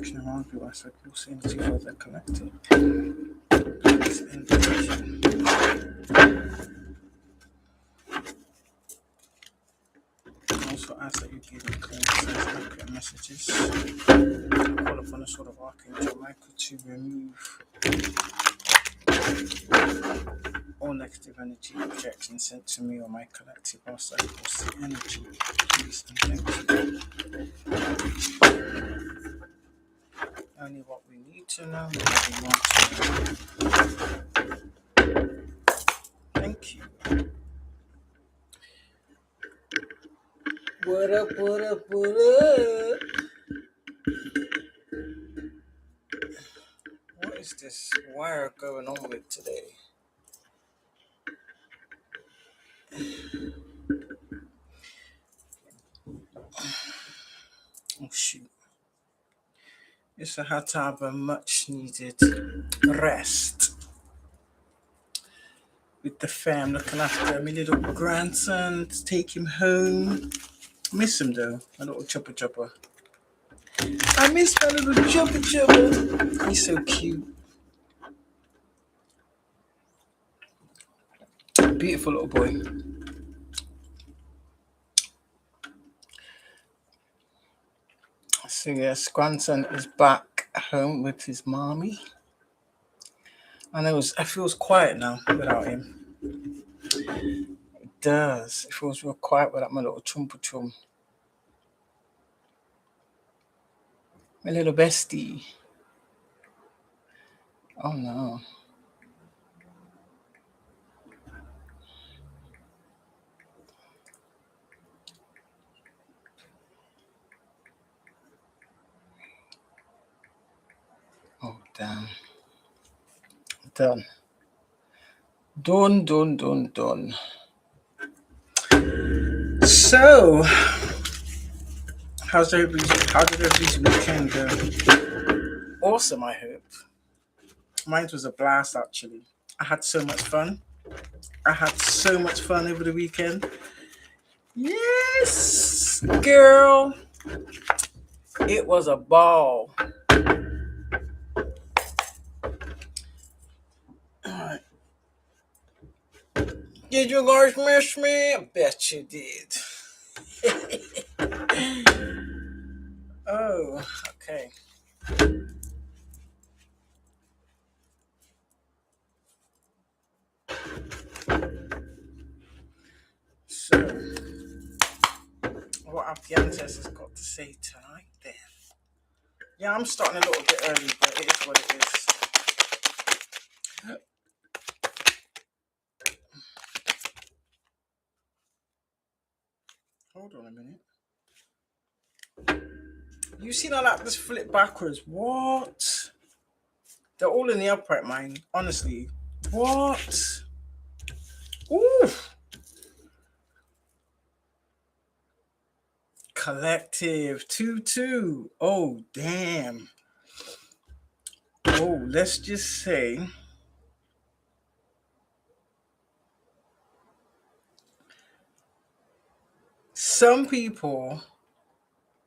projection around you. I said, use energy for the collective. Use intention. Also ask that you give me clear, precise, accurate messages. Call upon the sword of Archangel Michael to remove all negative energy projection sent to me or my collective whilst I force the energy. Please and thank you. Only what we need to know, what we want to know. Thank you. What up, what up, what up? What is this wire going on with today? Oh shoot. Yes, I had to have a much needed rest with the fam, looking after my little grandson, to take him home. Miss him though, my little chopper chopper. I miss my little chopper chopper. He's so cute. Beautiful little boy. So yes, grandson is back home with his mommy. And it feels quiet now without him. It does. It feels real quiet without my little chumpa chum. My little bestie. Oh no. Oh damn. Done. Done. So, how did everybody's weekend go? Awesome, I hope. Mine was a blast, actually. I had so much fun. Over the weekend. Yes, girl. It was a ball. Alright. Did you guys miss me? I bet you did. Oh, okay. So, what have the ancestors got to say tonight then? Yeah, I'm starting a little bit early, but it is what it is. Hold on a minute. You seen how that just flip backwards? What? They're all in the upright, mind. Honestly. What? Ooh. Collective 2-2. Oh, damn. Oh, let's just say some people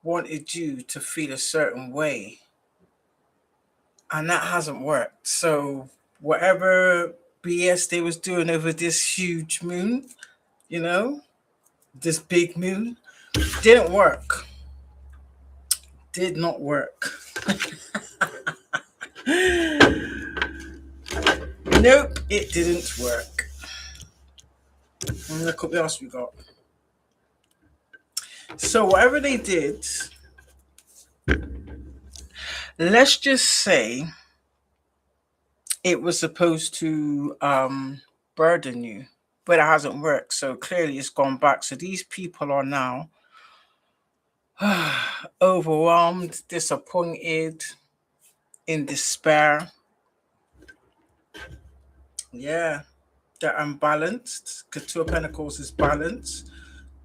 wanted you to feel a certain way, and that hasn't worked. So whatever BS they was doing over this huge moon, this big moon, didn't work. Did not work. Nope, it didn't work. And look what else we got. So whatever they did, let's just say it was supposed to burden you, but it hasn't worked. So clearly it's gone back. So these people are now overwhelmed, disappointed, in despair. Yeah, they're unbalanced because Two of Pentacles is balanced.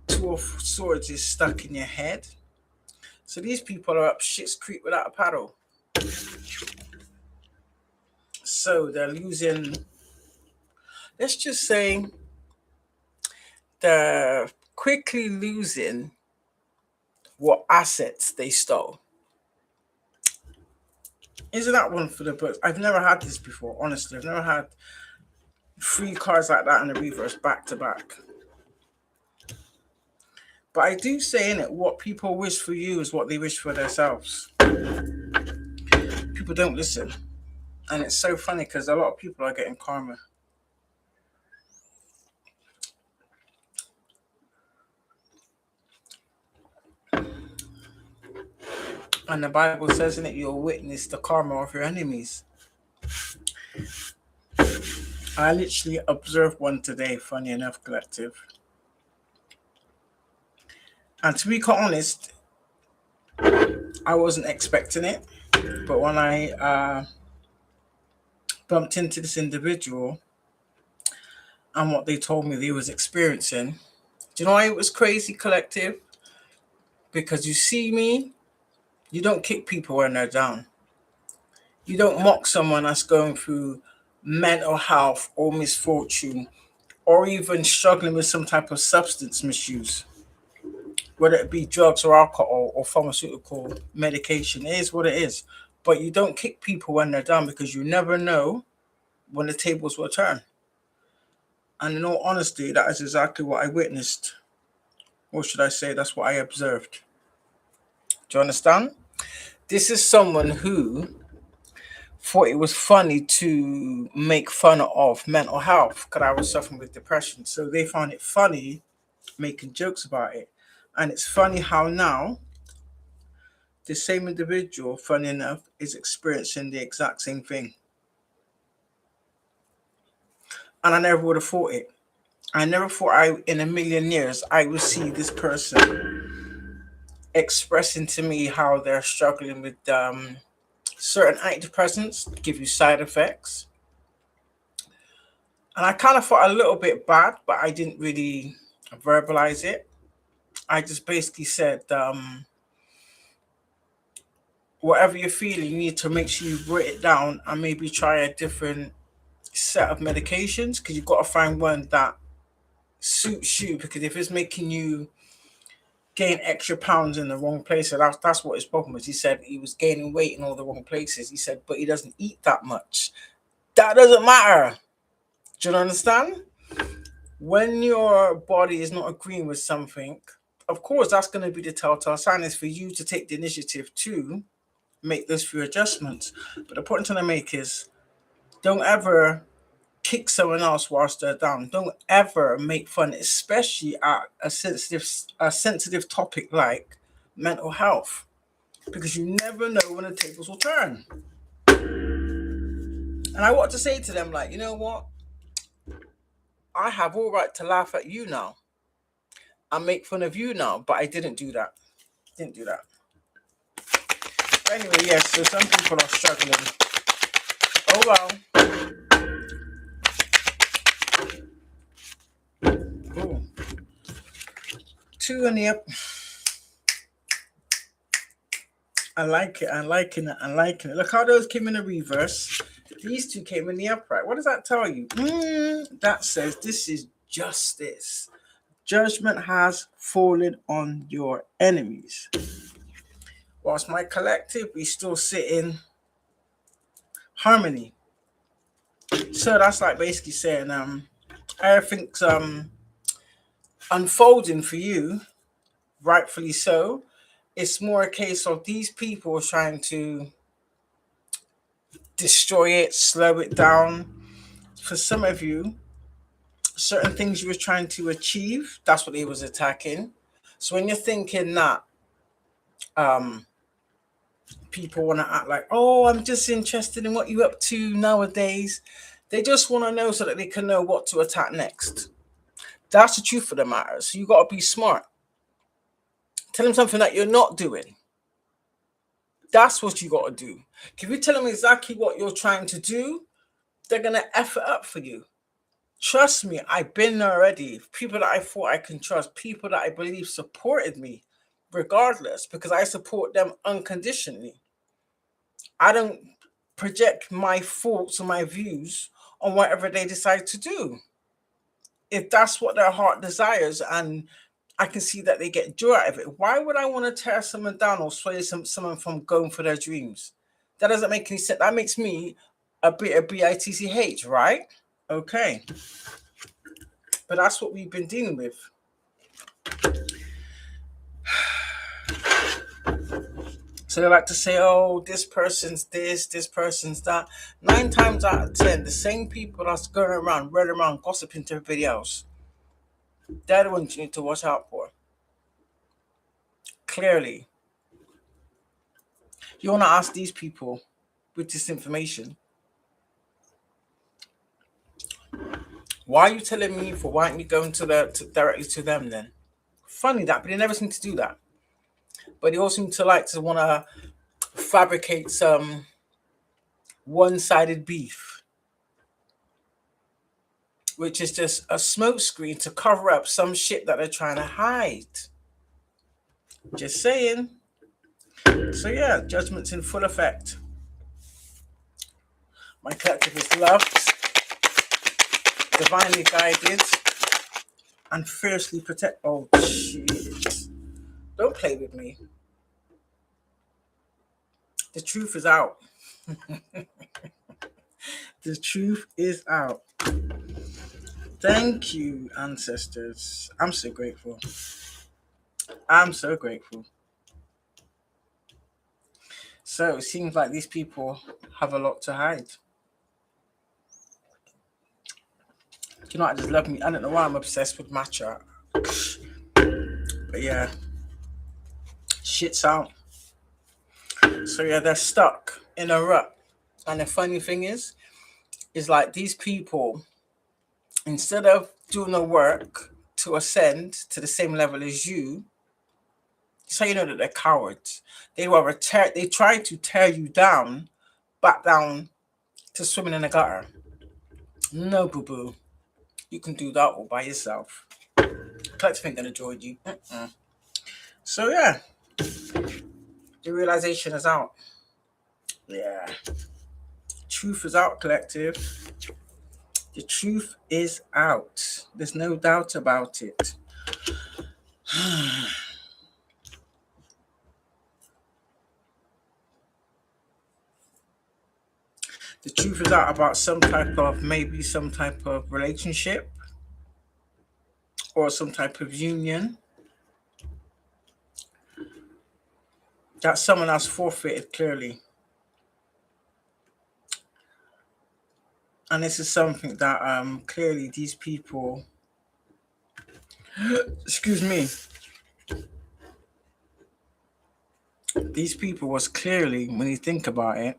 Two of Swords is stuck in your head. So these people are up shit's creek without a paddle. So they're losing, let's just say, they're quickly losing what assets they stole. Isn't that one for the books? I've never had this before, honestly. I've never had three cards like that in the reverse back to back. But I do say in it, what people wish for you is what they wish for themselves. People don't listen. And it's so funny because a lot of people are getting karma. And the Bible says in it, you'll witness the karma of your enemies. I literally observed one today, funny enough, collective. And to be quite honest, I wasn't expecting it. But when I bumped into this individual and what they told me they was experiencing, do you know why it was crazy, collective? Because you see me, you don't kick people when they're down. You don't mock someone that's going through mental health or misfortune or even struggling with some type of substance misuse, whether it be drugs or alcohol or pharmaceutical medication. It is what it is. But you don't kick people when they're down because you never know when the tables will turn. And in all honesty, that is exactly what I witnessed. Or should I say, that's what I observed. Do you understand? This is someone who thought it was funny to make fun of mental health because I was suffering with depression. So they found it funny making jokes about it. And it's funny how now the same individual, funny enough, is experiencing the exact same thing. And I never would have thought it. I never thought in a million years, I would see this person expressing to me how they're struggling with certain antidepressants, give you side effects. And I kind of felt a little bit bad, but I didn't really verbalize it. I just basically said, whatever you're feeling, you need to make sure you write it down and maybe try a different set of medications because you've got to find one that suits you. Because if it's making you gain extra pounds in the wrong place, that's what his problem was. He said he was gaining weight in all the wrong places. He said, but he doesn't eat that much. That doesn't matter. Do you understand? When your body is not agreeing with something, of course, that's going to be the telltale sign is for you to take the initiative to make those few adjustments. But the point I'm trying to make is don't ever kick someone else whilst they're down. Don't ever make fun, especially at a sensitive topic like mental health, because you never know when the tables will turn. And I want to say to them, like, you know what? I have all right to laugh at you now and make fun of you now, but I didn't do that. Didn't do that. But anyway, yes. So some people are struggling. Oh well. Ooh. Two in the up. I like it. I'm liking it. I'm liking it. Look how those came in the reverse. These two came in the upright. What does that tell you? That says this is justice. Judgment has fallen on your enemies. Whilst my collective, we still sit in harmony. So that's like basically saying everything's unfolding for you, rightfully so. It's more a case of these people trying to destroy it, slow it down. For some of you, certain things you were trying to achieve, that's what they was attacking. So when you're thinking that um people want to act like, oh, I'm just interested in what you up to nowadays, they just want to know so that they can know what to attack next. That's the truth of the matter. So you got to be smart. Tell them something that you're not doing. That's what you got to do. If you tell them exactly what you're trying to do, they're going to F it up for you. Trust me, I've been there already. People that I thought I can trust, people that I believe supported me regardless, because I support them unconditionally. I don't project my thoughts or my views on whatever they decide to do. If that's what their heart desires and I can see that they get joy out of it, why would I want to tear someone down or sway someone from going for their dreams? That doesn't make any sense. That makes me a bit of bitch, right? Okay. But that's what we've been dealing with. So they like to say, oh, this person's this person's that. 9 times out of 10, the same people that's going around, running around, gossiping to everybody else, they're the ones you need to watch out for. Clearly. You want to ask these people with this information, why are you telling me for? Why aren't you going directly to them then? Funny that, but they never seem to do that. But they all seem to like to want to fabricate some one-sided beef, which is just a smokescreen to cover up some shit that they're trying to hide. Just saying. So yeah, judgment's in full effect. My collective is loved, divinely guided, and fiercely protect. Oh shit! Don't play with me. The truth is out. The truth is out. Thank you, ancestors. I'm so grateful. I'm so grateful. So it seems like these people have a lot to hide. You know, I just love me. I don't know why I'm obsessed with matcha. But yeah, shit's out. So yeah, they're stuck in a rut. And the funny thing is like these people, instead of doing the work to ascend to the same level as you, so you know that they're cowards. They try to tear you down, back down to swimming in the gutter. No, boo boo. You can do that all by yourself. Collective ain't gonna join you. So yeah, the realization is out. Yeah, truth is out, collective. The truth is out. There's no doubt about it. The truth is out about some type of relationship or some type of union that someone has forfeited clearly. And this is something that clearly these people, excuse me, these people was clearly, when you think about it,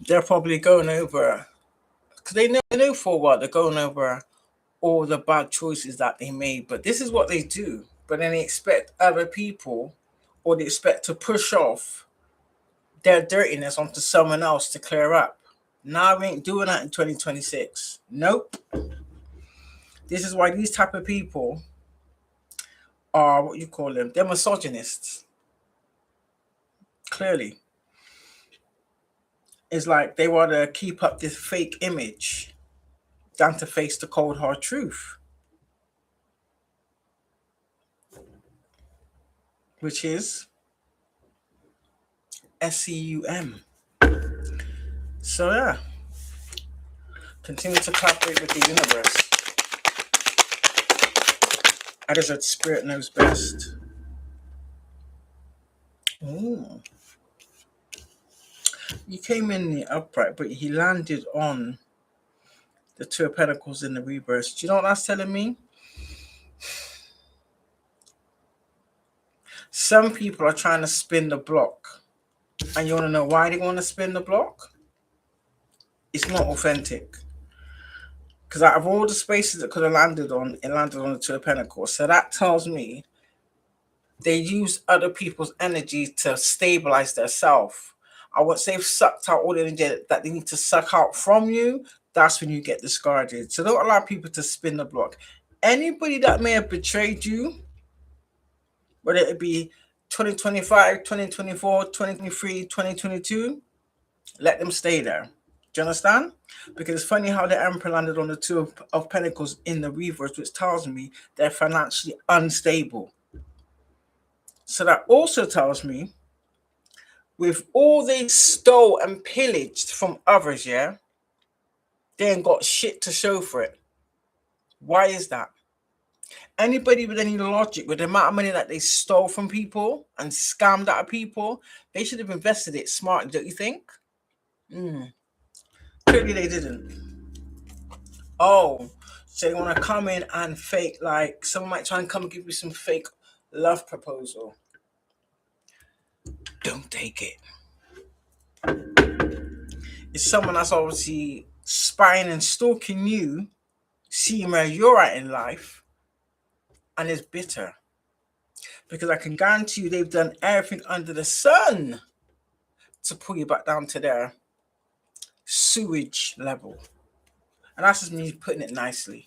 they're probably going over, because they know for what they're going over all the bad choices that they made. But this is what they do. But then they expect other people, or they expect to push off their dirtiness onto someone else to clear up. Nah, we ain't doing that in 2026. Nope. This is why these type of people are, what you call them, they're misogynists. Clearly. It's like they want to keep up this fake image than to face the cold hard truth, which is SEUM. So yeah, continue to collaborate with the universe. I just said spirit knows best. Ooh. He came in the upright, but he landed on the Two of Pentacles in the reverse. Do you know what that's telling me? Some people are trying to spin the block. And you want to know why they want to spin the block? It's not authentic. Because out of all the spaces that could have landed on, it landed on the Two of Pentacles. So that tells me they use other people's energy to stabilize their self. I would say, if sucked out all the energy that they need to suck out from you, that's when you get discarded. So don't allow people to spin the block. Anybody that may have betrayed you, whether it be 2025, 2024, 2023, 2022, let them stay there. Do you understand? Because it's funny how the Emperor landed on the Two of Pentacles in the reverse, which tells me they're financially unstable. So that also tells me with all they stole and pillaged from others, yeah, they ain't got shit to show for it. Why is that? Anybody with any logic, with the amount of money that they stole from people and scammed out of people, they should have invested it smartly, don't you think? Clearly they didn't. Oh, so they want to come in and fake, like, someone might try and come and give you some fake love proposal. Don't take it. It's someone that's obviously spying and stalking you, seeing where you're at in life, and is bitter. Because I can guarantee you they've done everything under the sun to pull you back down to their sewage level. And that's just me putting it nicely.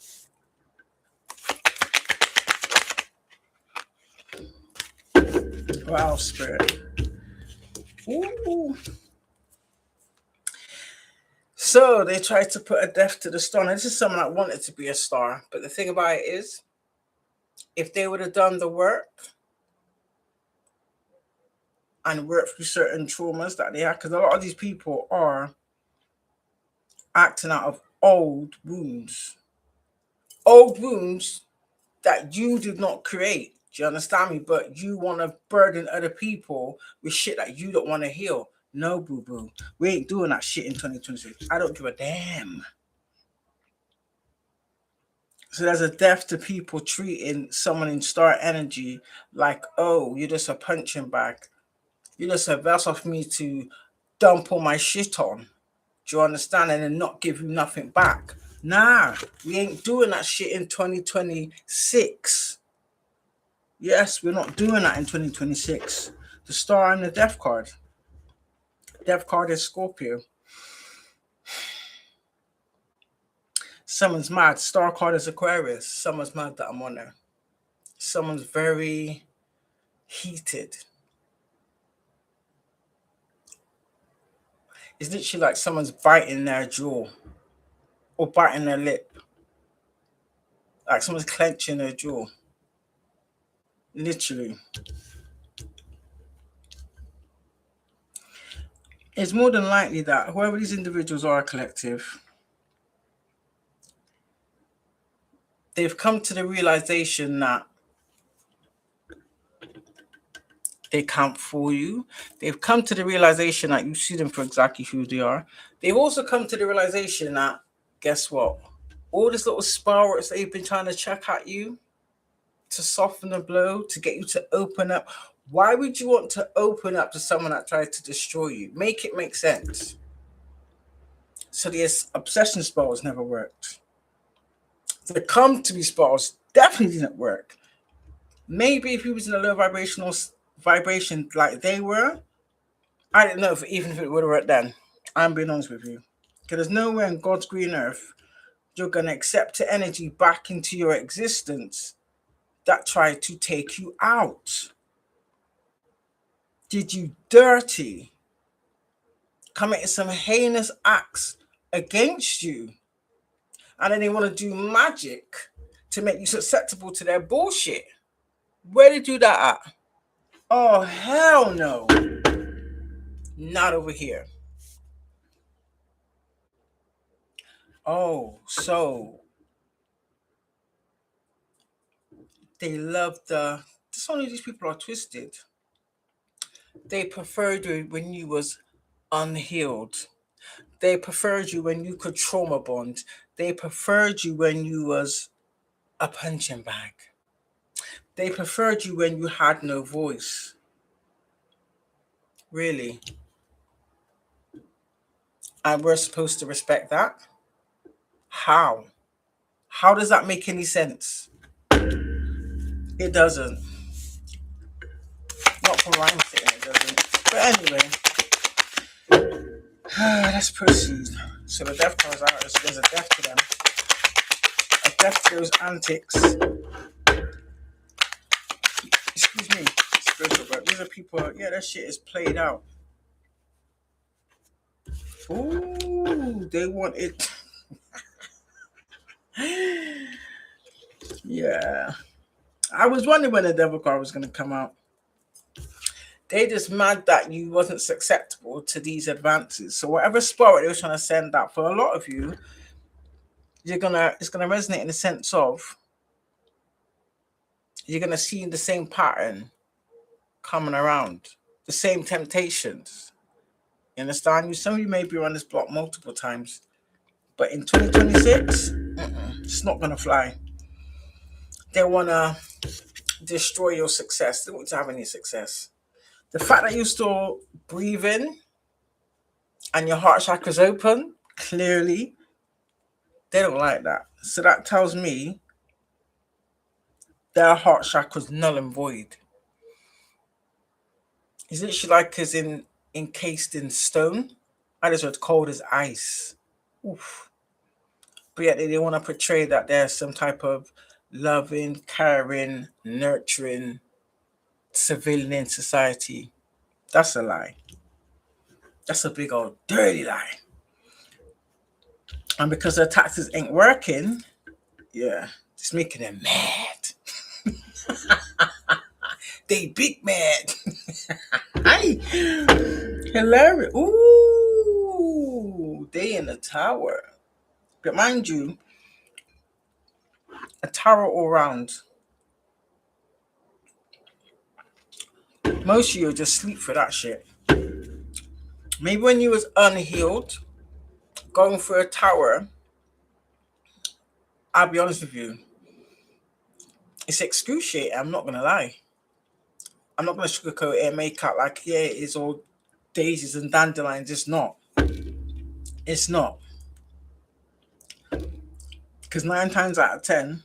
Wow, spirit. Ooh. So they tried to put a death to the star. Now, this is someone that wanted to be a star. But the thing about it is, if they would have done the work and worked through certain traumas that they had, because a lot of these people are acting out of old wounds. Old wounds that you did not create. Do you understand me? But you want to burden other people with shit that you don't want to heal. No, boo boo. We ain't doing that shit in 2026. I don't give a damn. So there's a death to people treating someone in star energy like, oh, you're just a punching bag. You're just a vessel for me to dump all my shit on. Do you understand? And then not give you nothing back. Nah, we ain't doing that shit in 2026. Yes, we're not doing that in 2026. The star and the death card. Death card is Scorpio. Someone's mad. Star card is Aquarius. Someone's mad that I'm on there. Someone's very heated. It's literally like someone's biting their jaw or biting their lip. Like someone's clenching their jaw. Literally. It's more than likely that whoever these individuals are a collective, they've come to the realization that they can't fool you. They've come to the realization that you see them for exactly who they are. They've also come to the realization that, guess what? All this little spell works that they've been trying to check at you to soften the blow, to get you to open up. Why would you want to open up to someone that tried to destroy you? Make it make sense. So the obsession spells never worked. The come to me spells definitely didn't work. Maybe if he was in a low vibrational vibration like they were, I don't know even if it would have worked then. I'm being honest with you. Because there's nowhere in God's green earth you're going to accept the energy back into your existence that tried to take you out. Did you dirty, committed some heinous acts against you, and then they want to do magic to make you susceptible to their bullshit. Where did you do that at? Oh, hell no. Not over here. Oh, so they love some of these people are twisted. They preferred you when you was unhealed. They preferred you when you could trauma bond. They preferred you when you was a punching bag. They preferred you when you had no voice. Really. And we're supposed to respect that? How? How does that make any sense? It doesn't. Not from where I'm sitting, it doesn't. But anyway, let's proceed. So the death comes out, so there's a death to them. A death to those antics. Excuse me, spiritual, but these are people, yeah, that shit is played out. Ooh, they want it. Yeah. I was wondering when the devil card was going to come out. They just mad that you wasn't susceptible to these advances. So whatever spirit they were trying to send out for a lot of you, it's gonna resonate in the sense of you're gonna see the same pattern coming around, the same temptations. You understand? Some of you may be on this block multiple times, but in 2026, it's not gonna fly. They wanna destroy your success. They don't want you to have any success. The fact that you're still breathing and your heart chakra's open, clearly, they don't like that. So that tells me their heart chakra's null and void. It's literally like as in encased in stone. I just heard cold as ice. Oof. But yet they want to portray that there's some type of loving, caring, nurturing civilian in society. That's a lie. That's a big old dirty lie. And because their taxes ain't working, yeah, it's making them mad. They big mad. Hi. Hilarious. Ooh, they in the tower. But mind you, a tower all round. Most of you just sleep for that shit. Maybe when you was unhealed, going through a tower, I'll be honest with you, it's excruciating. I'm not gonna lie. I'm not gonna sugarcoat it and make out like, yeah, it's all daisies and dandelions. It's not. It's not. Because 9 times out of 10,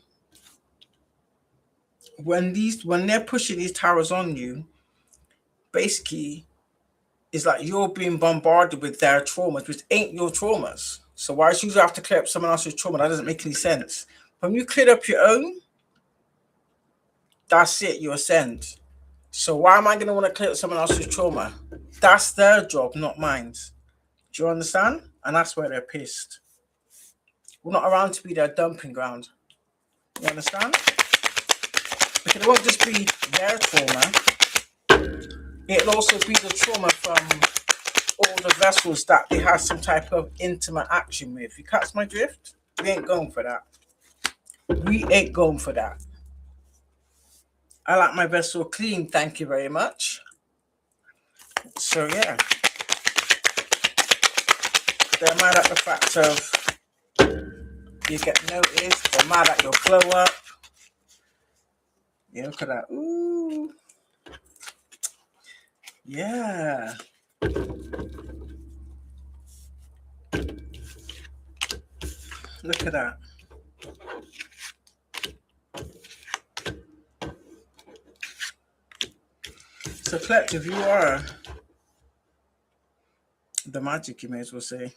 when they're pushing these towers on you, basically, it's like you're being bombarded with their traumas, which ain't your traumas. So why should you have to clear up someone else's trauma? That doesn't make any sense. When you clear up your own, that's it, you ascend. So why am I going to want to clear up someone else's trauma? That's their job, not mine. Do you understand? And that's where they're pissed. We're not around to be their dumping ground. You understand? Because it won't just be their trauma. It'll also be the trauma from all the vessels that they have some type of intimate action with. You catch my drift? We ain't going for that. We ain't going for that. I like my vessel clean, thank you very much. So yeah. They're mad at the fact of you get noticed. They're mad at your glow up. You look at that. Ooh. Yeah. Look at that. So collective, you are the magic, you may as well say.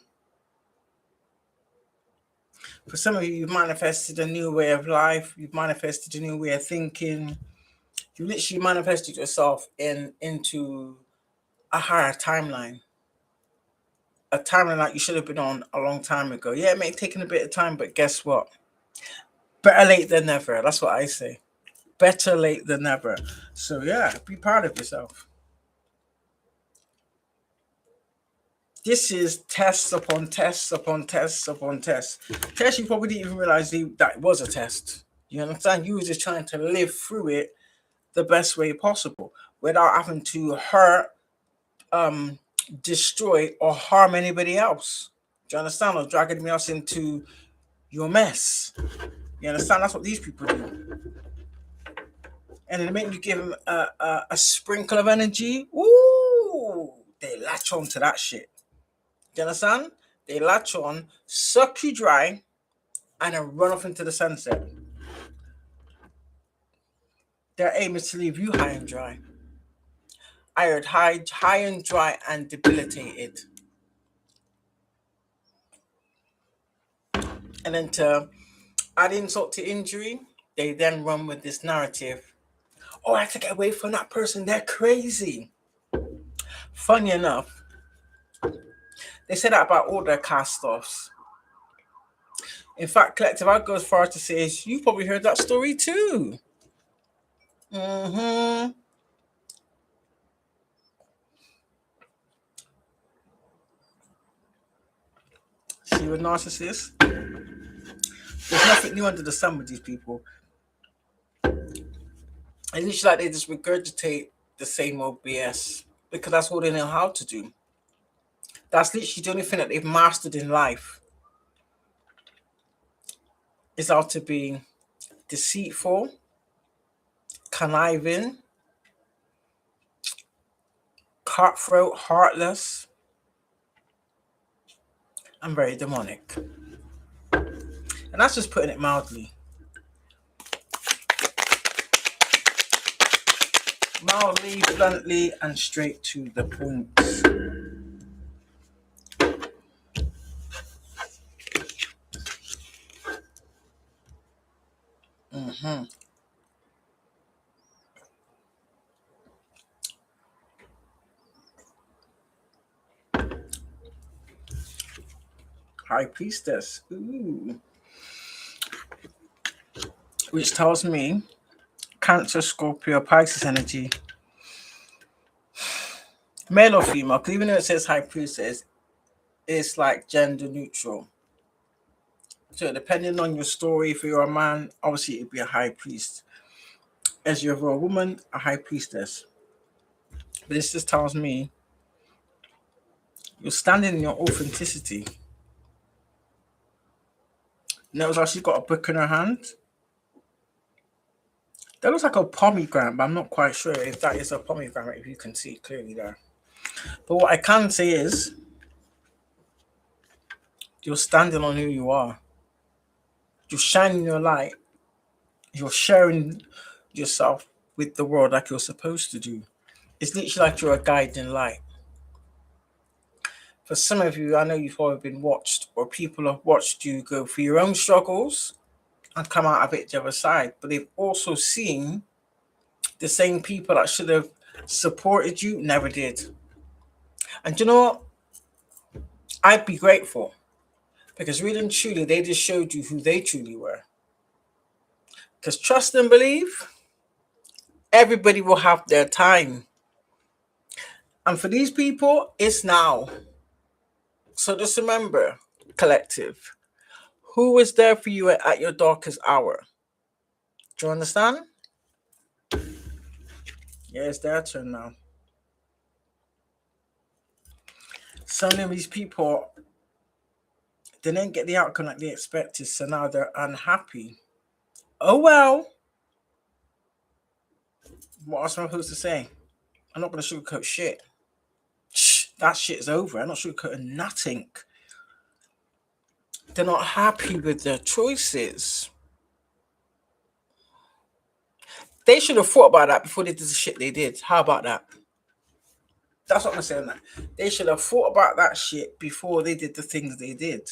For some of you, you've manifested a new way of life. You've manifested a new way of thinking. You literally manifested yourself into a higher timeline. A timeline that you should have been on a long time ago. Yeah, it may have taken a bit of time, but guess what? Better late than never. That's what I say. Better late than never. So yeah, be proud of yourself. This is tests upon tests upon tests upon tests. Tests you probably didn't even realize that it was a test. You understand? You were just trying to live through it the best way possible without having to hurt, destroy, or harm anybody else. Do you understand? Or drag anybody else into your mess. You understand? That's what these people do. And the minute you give them a sprinkle of energy, ooh, they latch on to that shit. Do you understand? They latch on, suck you dry, and then run off into the sunset. Their aim is to leave you high and dry. I heard high and dry and debilitated. And then to add insult to injury, they then run with this narrative. Oh, I have to get away from that person. They're crazy. Funny enough, they say that about all their cast-offs. In fact, collective, I'd go as far as to say is you probably heard that story too. You're a narcissist. There's nothing new under the sun with these people. It's literally like they just regurgitate the same old BS because that's all they know how to do. That's literally the only thing that they've mastered in life is how to be deceitful, conniving, cutthroat, heartless, and very demonic. And that's just putting it mildly. Mildly, bluntly, and straight to the point. High Priestess. Ooh. Which tells me Cancer, Scorpio, Pisces energy. Male or female, because even though it says High Priestess, it's like gender neutral. So depending on your story, if you're a man, obviously it'd be a High Priest. As you're a woman, a High Priestess. But this just tells me you're standing in your authenticity. Notice how she's got a book in her hand. That looks like a pomegranate, but I'm not quite sure if that is a pomegranate, if you can see it clearly there. But what I can say is you're standing on who you are. You're shining your light. You're sharing yourself with the world like you're supposed to do. It's literally like you're a guiding light. For some of you, I know you've all been watched, or people have watched you go through your own struggles and come out of it the other side. But they've also seen the same people that should have supported you never did. And you know what? I'd be grateful because really and truly, they just showed you who they truly were. Because trust and believe, everybody will have their time. And for these people, it's now. So just remember, collective, who was there for you at your darkest hour? Do you understand? Yeah, it's their turn now. Some of these people, they didn't get the outcome like they expected, so now they're unhappy. Oh well. What else am I supposed to say? I'm not going to sugarcoat shit. Shh, that shit is over. I'm not sugarcoating nothing. They're not happy with their choices. They should have thought about that before they did the shit they did. How about that? That's what I'm saying. That they should have thought about that shit before they did the things they did.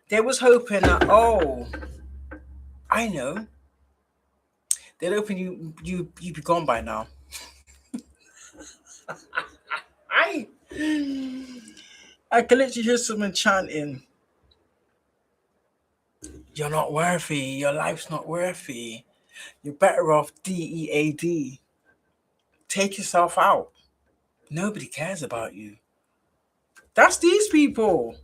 They was hoping that, oh, I know. They'd hoping you'd be gone by now. I can literally hear someone chanting, "You're not worthy. Your life's not worthy. You're better off DEAD. Take yourself out. Nobody cares about you." That's these people.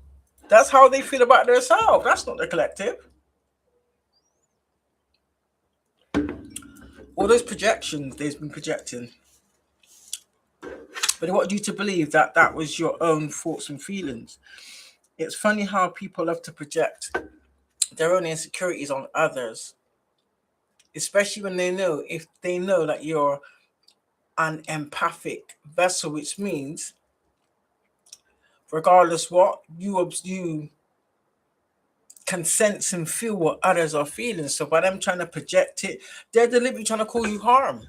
That's how they feel about themselves. That's not the collective. All those projections they've been projecting. But they want you to believe that that was your own thoughts and feelings. It's funny how people love to project their own insecurities on others. Especially when if they know that you're an empathic vessel, which means regardless what, you can sense and feel what others are feeling. So by them trying to project it, they're deliberately trying to cause you harm.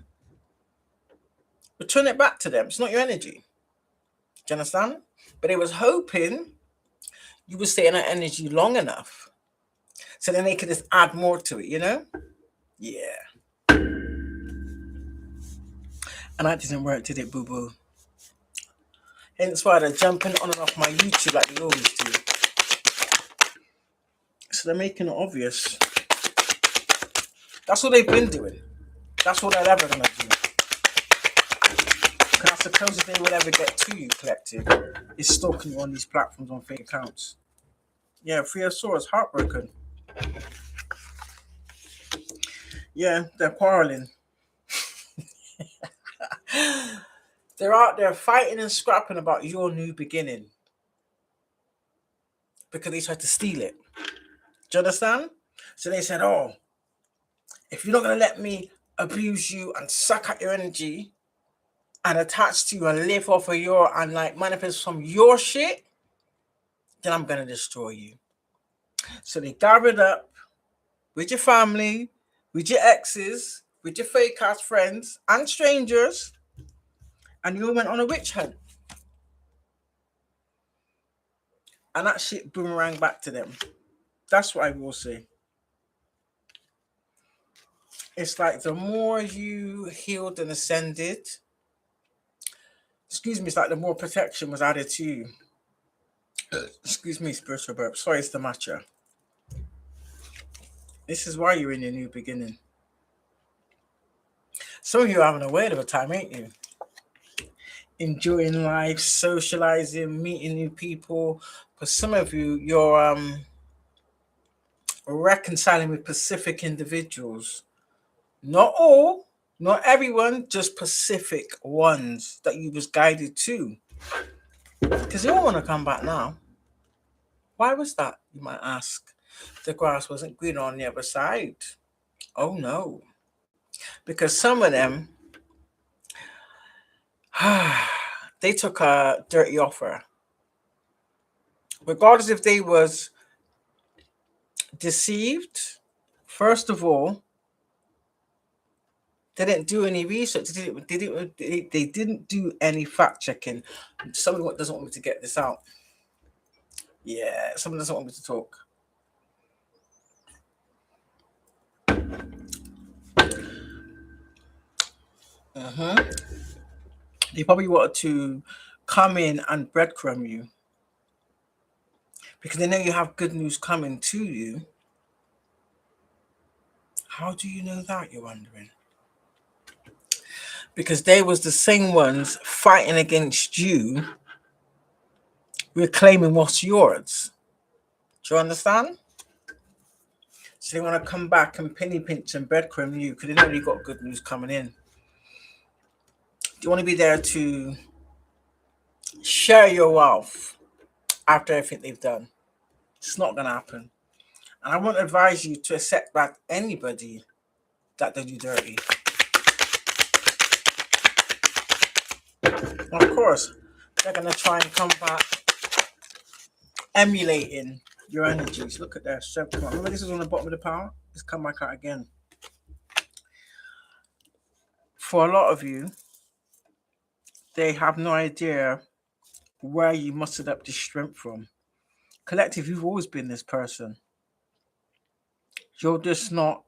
Return it back to them. It's not your energy. Do you understand? But they was hoping you would stay in that energy long enough so then they could just add more to it, Yeah. And that didn't work, did it, boo-boo? Hence why they're jumping on and off my YouTube like they always do. So they're making it obvious. That's what they've been doing. That's what they're ever going to do. Because that's the closest they will ever get to you, collective, is stalking you on these platforms on fake accounts. Yeah, 3 of Swords, heartbroken. Yeah, they're quarreling. They're out there fighting and scrapping about your new beginning because they tried to steal it. Do you understand? So they said, oh, if you're not going to let me abuse you and suck out your energy and attach to you and live off of your and like manifest from your shit, then I'm going to destroy you. So they gathered up with your family, with your exes, with your fake ass friends and strangers, and you all went on a witch hunt. And that shit boomerang back to them. That's what I will say. It's like the more you healed and ascended, excuse me, it's like the more protection was added to you. Excuse me, spiritual burp. Sorry, it's the matcha. This is why you're in your new beginning. Some of you are having a whale of a time, ain't you? Enjoying life, socializing, meeting new people. For some of you, you're reconciling with Pacific individuals. Not all, not everyone, just Pacific ones that you was guided to. Because you all want to come back now. Why was that, you might ask? The grass wasn't green on the other side. Oh no. Because some of them, they took a dirty offer. Regardless if they was deceived, first of all, they didn't do any research. They didn't do any fact checking. Someone doesn't want me to get this out. Yeah, someone doesn't want me to talk. They probably wanted to come in and breadcrumb you because they know you have good news coming to you. How do you know that, you're wondering? Because they was the same ones fighting against you, reclaiming what's yours. Do you understand? So they want to come back and penny pinch and breadcrumb you because they know you got good news coming in. Do you want to be there to share your wealth after everything they've done? It's not going to happen. And I won't advise you to accept back anybody that did you dirty. And of course, they're going to try and come back emulating your energies. Look at that. So, come on. Remember, this is on the bottom of the pile? Let's come back out again. For a lot of you, they have no idea where you mustered up this strength from. Collective, you've always been this person. You're just not,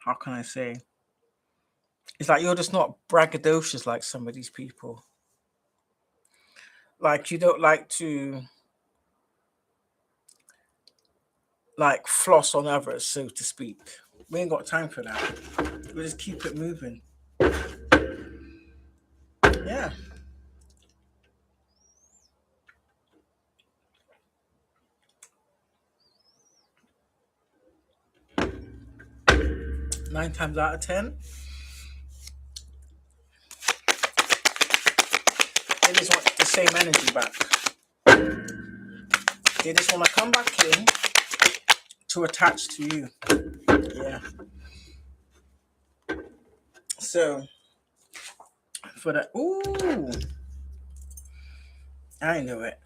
how can I say? It's like you're just not braggadocious like some of these people. Like you don't like to like floss on others, so to speak. We ain't got time for that. We just keep it moving. Yeah. Nine times out of 10, they just want the same energy back. They just want to come back in to attach to you. Yeah. So, for that, ooh, I know it.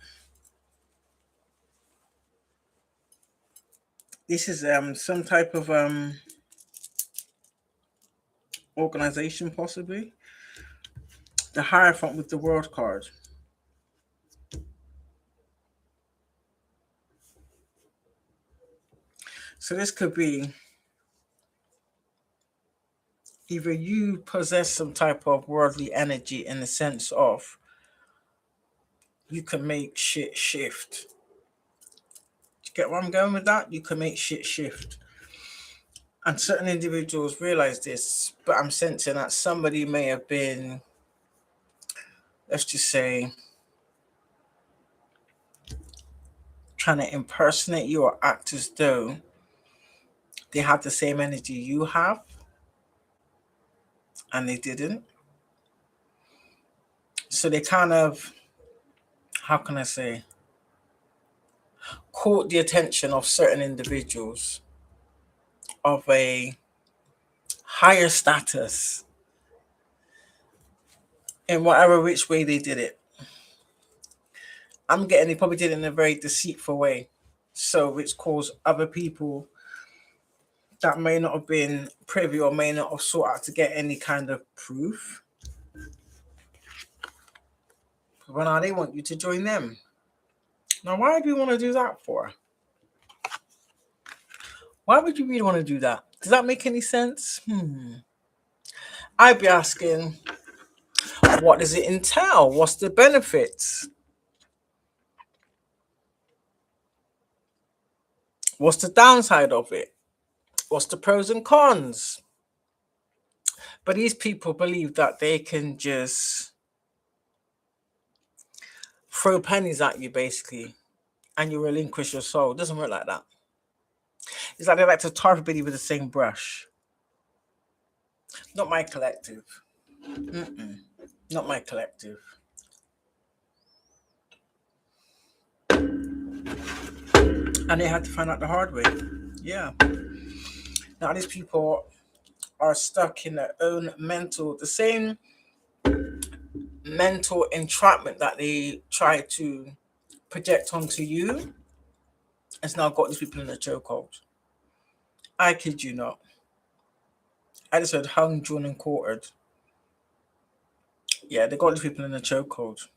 This is some type of organization, possibly. The Hierophant with the World card. So this could be either you possess some type of worldly energy in the sense of you can make shit shift. You get where I'm going with that? You can make shit shift. And certain individuals realize this, but I'm sensing that somebody may have been, let's just say, trying to impersonate you or act as though they have the same energy you have, and they didn't. So they kind of, how can I say, caught the attention of certain individuals of a higher status in whatever which way they did it. I'm getting they probably did it in a very deceitful way. So which caused other people that may not have been privy or may not have sought out to get any kind of proof. But now they want you to join them. Now, why do you want to do that for? Why would you really want to do that? Does that make any sense? I'd be asking, what does it entail? What's the benefits? What's the downside of it? What's the pros and cons? But these people believe that they can just throw pennies at you, basically, and you relinquish your soul. It doesn't work like that. It's like they like to tar everybody with the same brush. Not my collective. Not my collective. And they had to find out the hard way. Yeah. Now these people are stuck in their own the same mental entrapment that they try to project onto you. It's now got these people in a chokehold. I kid you not. I just heard hung, drawn, and quartered. Yeah, they got these people in a chokehold.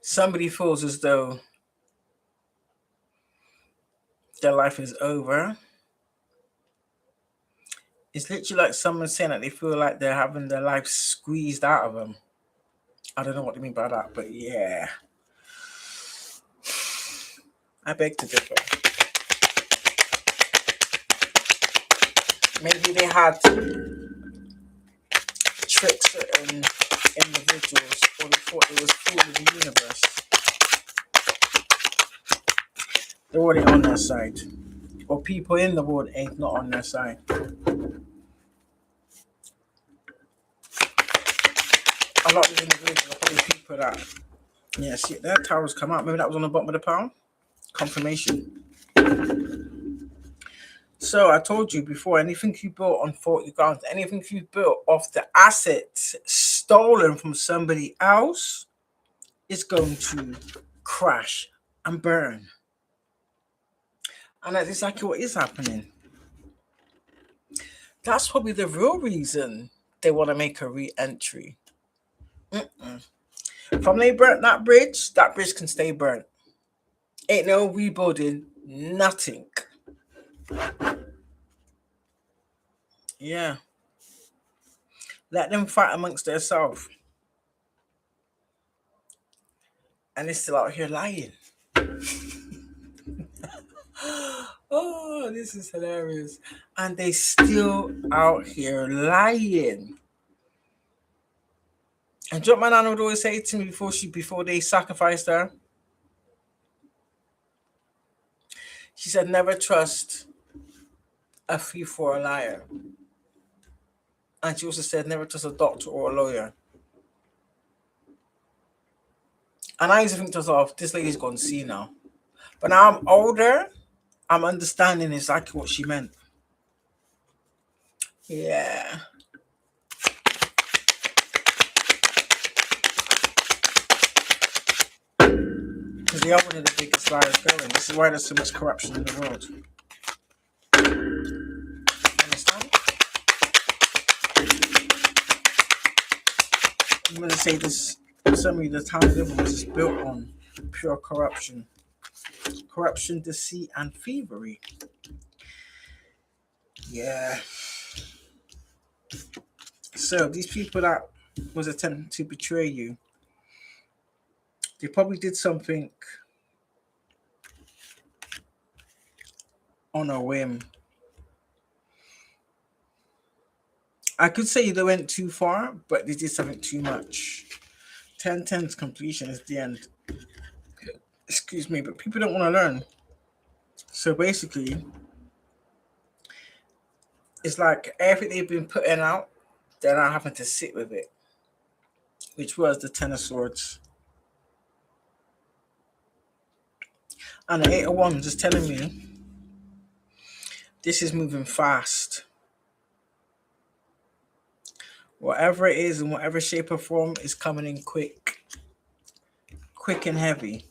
Somebody feels as though their life is over. It's literally like someone saying that they feel like they're having their life squeezed out of them. I don't know what they mean by that, but yeah. I beg to differ. Maybe they had tricked certain individuals, or they thought they was fooling the universe. They're already on their side. Or people in the world ain't not on their side. A lot of these individuals are probably people that, yeah, see, their towers come out. Maybe that was on the bottom of the pound. Confirmation. So I told you before, anything you built on faulty grounds, anything you built off the assets stolen from somebody else is going to crash and burn. And that's exactly what is happening. That's probably the real reason they want to make a re-entry. From they burnt that bridge can stay burnt. Ain't no rebuilding, nothing. Yeah. Let them fight amongst themselves. And they're still out here lying. Oh, this is hilarious. And they still out here lying. And do you know what my nana would always say to me before they sacrificed her? She said, never trust a thief or a liar. And she also said, never trust a doctor or a lawyer. And I used to think to myself, this lady's gone to see now. But now I'm older, I'm understanding exactly what she meant. Yeah. Because they are one of the biggest liars going. This is why there's so much corruption in the world. Understand? I'm going to say this, some of the town we live in was just built on pure corruption. Corruption, deceit, and thievery. Yeah. So these people that was attempting to betray you, they probably did something on a whim. I could say they went too far, but they did something too much. 10-10's completion is the end. excuse me, but people don't want to learn. So basically, it's like everything they've been putting out, they're not having to sit with it, which was the Ten of Swords. And the Eight of Wands is telling me this is moving fast. Whatever it is, in whatever shape or form, is coming in quick. Quick and heavy.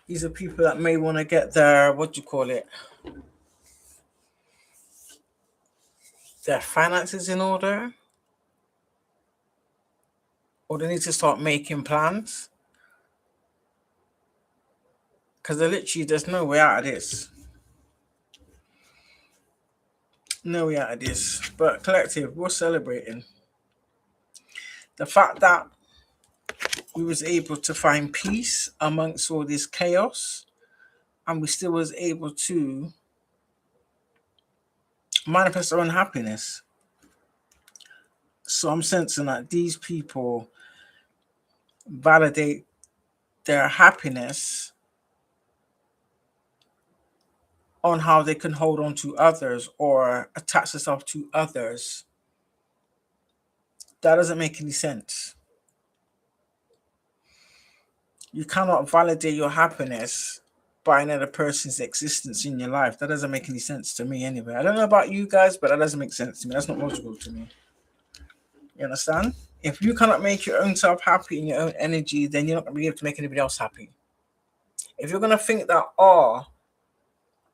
These are people that may want to get their, what do you call it? Their finances in order. Or they need to start making plans. Because there's no way out of this. No way out of this. But collective, we're celebrating. The fact that we was able to find peace amongst all this chaos, and we still was able to manifest our own happiness. So I'm sensing that these people validate their happiness on how they can hold on to others or attach themselves to others. That doesn't make any sense. You cannot validate your happiness by another person's existence in your life. That doesn't make any sense to me anyway. I don't know about you guys, but that doesn't make sense to me. That's not logical to me. You understand? If you cannot make your own self happy in your own energy, then you're not going to be able to make anybody else happy. If you're going to think that, oh,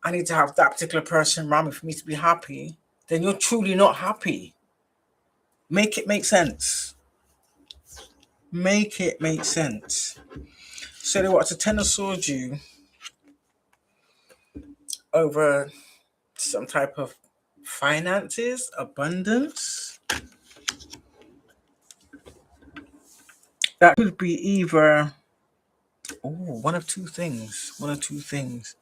I need to have that particular person around me for me to be happy, then you're truly not happy. Make it make sense. Make it make sense. So they want to Ten of Swords you over some type of finances, abundance. That could be either one of two things. One of two things.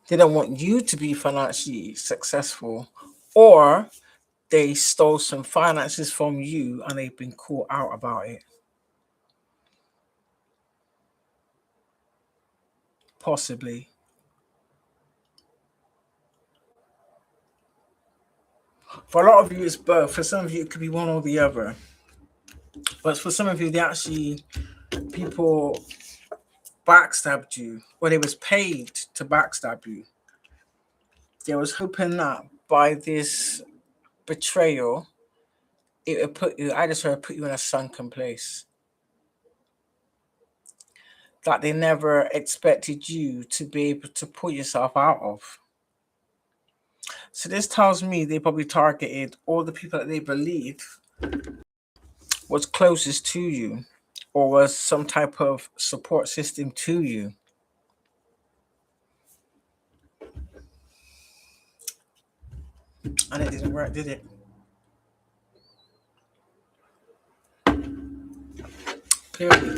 They don't want you to be financially successful, or they stole some finances from you and they've been caught out about it. Possibly. For a lot of you, it's both. For some of you, it could be one or the other. But for some of you, people backstabbed you, or they was paid to backstab you. They was hoping that by this betrayal, it would put you in a sunken place that they never expected you to be able to pull yourself out of. So this tells me they probably targeted all the people that they believe was closest to you or was some type of support system to you. And it didn't work, did it? Clearly.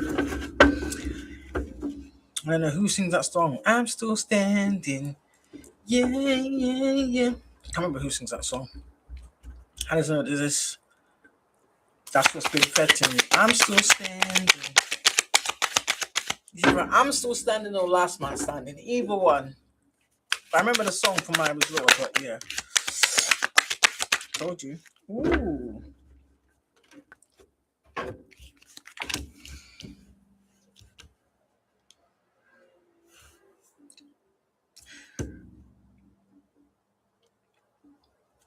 I don't know who sings that song. I'm still standing. Yeah, yeah, yeah. I can't remember who sings that song. I just know there's this. That's what's been fed to me. I'm still standing. I'm still standing or last man standing. Either one. I remember the song from when I was little, but yeah. Told you. Ooh.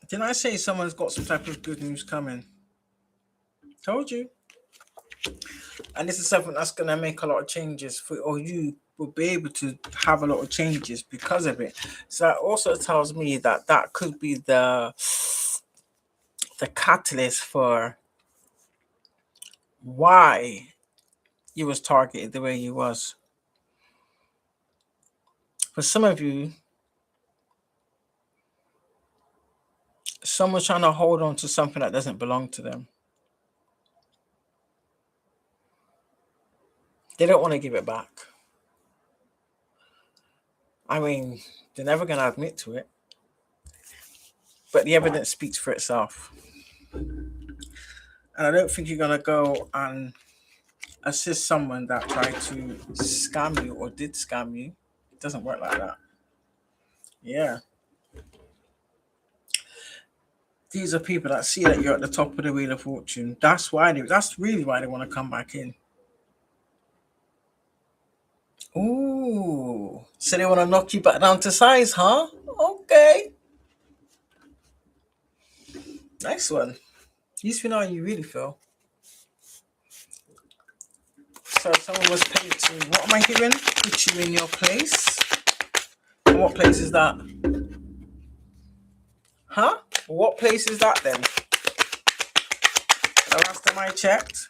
Didn't I say someone's got some type of good news coming? Told you. And this is something that's going to make a lot of changes for, or you will be able to have a lot of changes because of it. So that also tells me that that could be the catalyst for why you was targeted the way you was. For some of you, someone's trying to hold on to something that doesn't belong to them. They don't want to give it back. I mean, they're never going to admit to it. but the evidence speaks for itself. And I don't think you're gonna go and assist someone that tried to scam you or did scam you. It doesn't work like that. Yeah. These are people that see that you're at the top of the wheel of fortune. That's really why they want to come back in. Ooh. So they want to knock you back down to size, huh? Okay. Nice one. At least we know how you really feel. So someone was paid to, what am I hearing? Put you in your place. And what place is that? Huh? What place is that then? The last time I checked,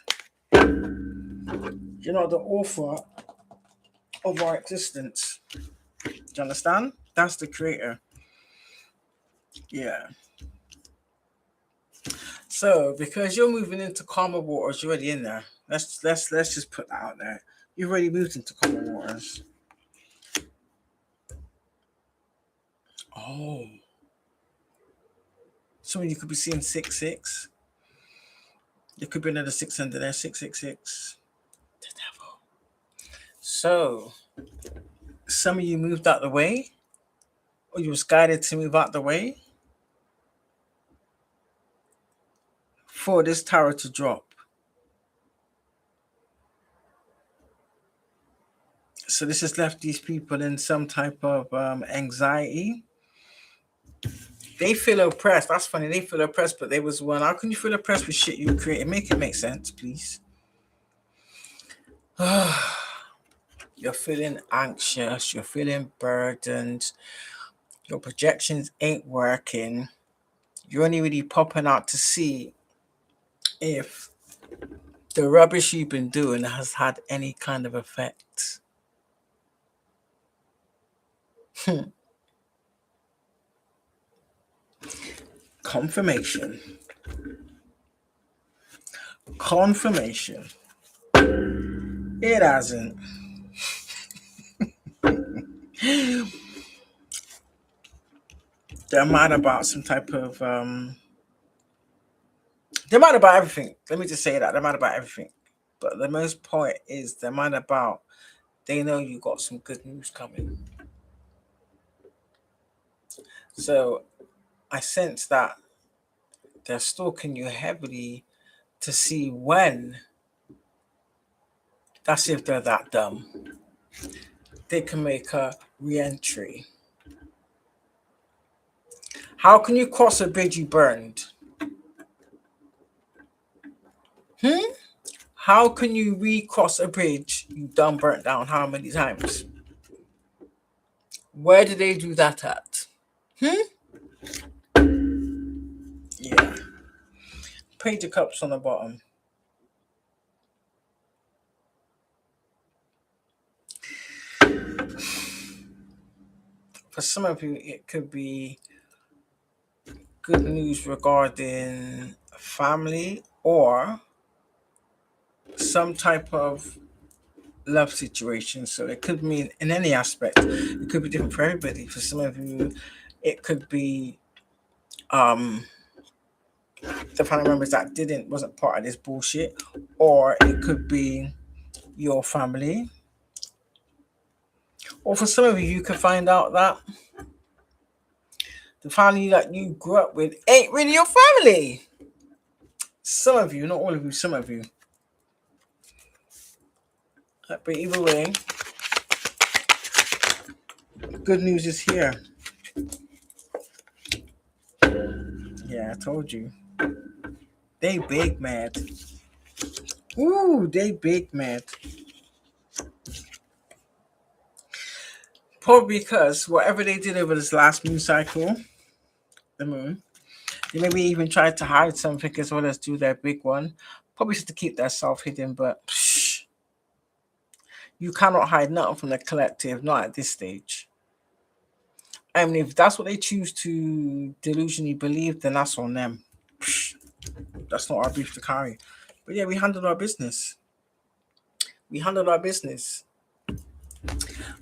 you're not the author of our existence. Do you understand? That's the creator. Yeah. So because you're moving into calmer waters, you're already in there. Let's just put that out there. You've already moved into calmer waters. Oh. So you could be seeing 6-6. There could be another 6 under there, 666. The devil. So some of you moved out the way, or you was guided to move out the way for this tower to drop. So this has left these people in some type of anxiety. They feel oppressed. That's funny. They feel oppressed, but they was one. How can you feel oppressed with shit you created? Make it make sense, please. You're feeling anxious. You're feeling burdened. Your projections ain't working. You're only really popping out to see if the rubbish you've been doing has had any kind of effect. Confirmation. Confirmation. It hasn't. They're mad about some type of they're mad about everything. Let me just say that. They're mad about everything. But the most point is they're mad about they know you got some good news coming. So I sense that they're stalking you heavily to see when. That's if they're that dumb. They can make a re-entry. How can you cross a bridge you burned? How can you recross a bridge you done burnt down how many times? Where did they do that at? Yeah. Page of Cups on the bottom. For some of you, it could be good news regarding family or some type of love situation. So it could mean in any aspect. It could be different for everybody. For some of you, it could be the family members that wasn't part of this bullshit, or it could be your family. Or for some of you, you could find out that the family that you grew up with ain't really your family. Some of you, not all of you, some of you. But either way, good news is here. Yeah, I told you. They big mad. Ooh, they big mad. Probably because whatever they did over this last moon cycle, the moon, they maybe even tried to hide something as well as do their big one. Probably just to keep their self hidden, but you cannot hide nothing from the collective, not at this stage. I mean, if that's what they choose to delusionally believe, then that's on them. That's not our beef to carry. But yeah, we handled our business. We handled our business.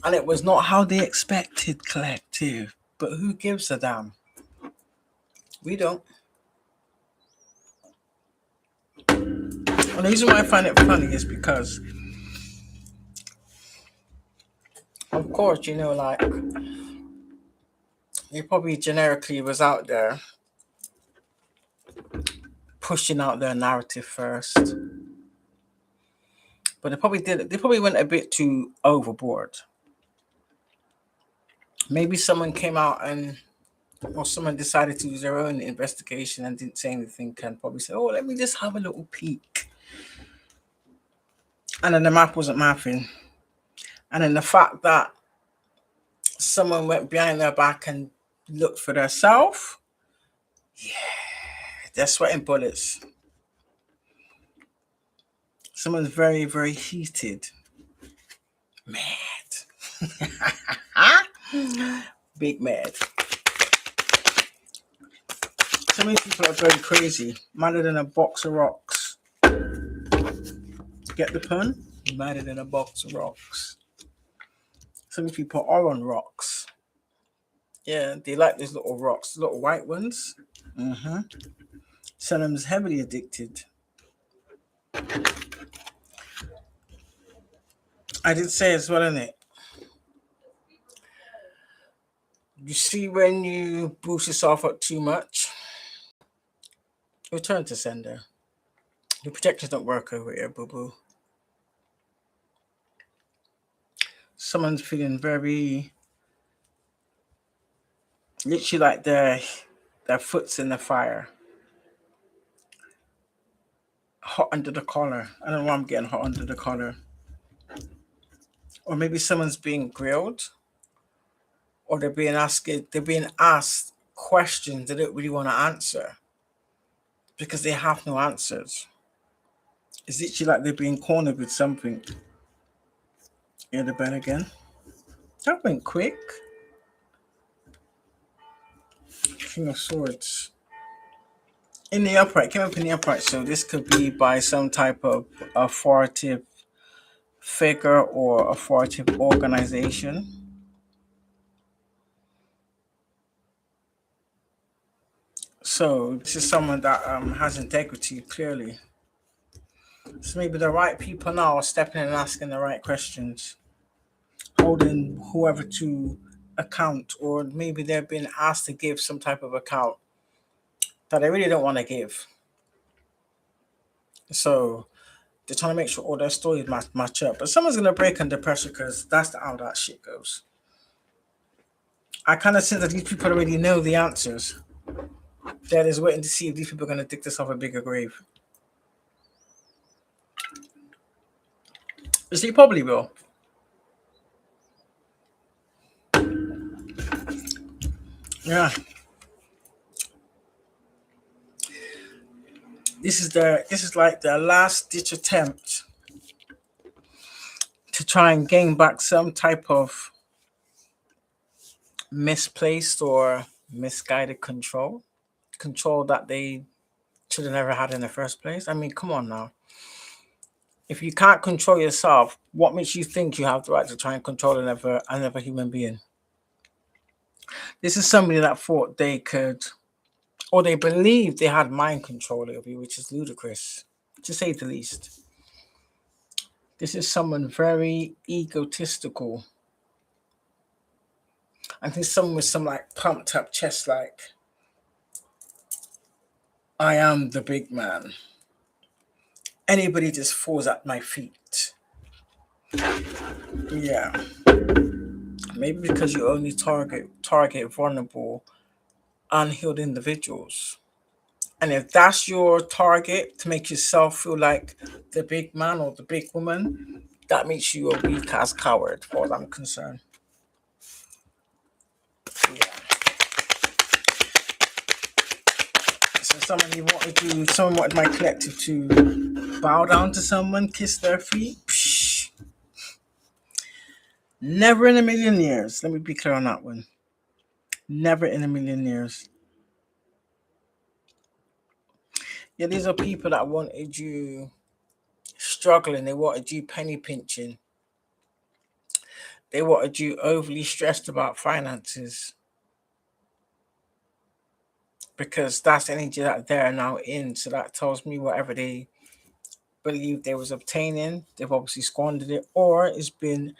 And it was not how they expected, collective. But who gives a damn? We don't. And the reason why I find it funny is because, of course, like he probably generically was out there pushing out their narrative first, but they probably went a bit too overboard. Maybe someone came out and or someone decided to do their own investigation and didn't say anything, can probably say, "Oh, let me just have a little peek," and then the map wasn't mapping, and then the fact that someone went behind their back and looked for themselves, they're sweating bullets. Someone's very, very heated, mad, big mad. So many people are very crazy, madder than a box of rocks. Get the pun? Madder than a box of rocks. So many people are on rocks. Yeah, they like these little rocks, little white ones. Mm-hmm. Salem's heavily addicted. I did say as well, innit? You see when you boost yourself up too much, return to sender. Your projectors don't work over here, boo boo. Someone's feeling very, literally like their foot's in the fire, hot under the collar. I don't know why I'm getting hot under the collar. Or maybe someone's being grilled, or they're being asked questions they don't really want to answer because they have no answers. It's literally like they're being cornered with something. Hear the bell again. That went quick. King of Swords. In the upright, came up in the upright, so this could be by some type of authoritative figure or authoritative organization. So this is someone that has integrity, clearly. So maybe the right people now are stepping in and asking the right questions, holding whoever to account, or maybe they're being asked to give some type of account that they really don't want to give. So they're trying to make sure all their stories match up. But someone's gonna break under pressure because that's how that shit goes. I kind of sense that these people already know the answers. They're just waiting to see if these people are gonna dig themselves a bigger grave. Yes, he probably will. Yeah. This is like the last ditch attempt to try and gain back some type of misplaced or misguided control that they should have never had in the first place. I mean, come on now. If you can't control yourself, what makes you think you have the right to try and control another human being? This is somebody that thought they could, or they believed they had mind control over you, which is ludicrous, to say the least. This is someone very egotistical. I think someone with some like pumped up chest, like, I am the big man. Anybody just falls at my feet. Yeah. Maybe because you only target vulnerable, unhealed individuals. And if that's your target to make yourself feel like the big man or the big woman, that makes you a weak ass coward, as far as I'm concerned. Yeah. So someone wanted my collective to bow down to someone, kiss their feet. Psh, never in a million years. Let me be clear on that one. Never in a million years. Yeah, these are people that wanted you struggling. They wanted you penny pinching. They wanted you overly stressed about finances. because that's energy that they're now in. So that tells me whatever they believe they was obtaining, they've obviously squandered it, or it's been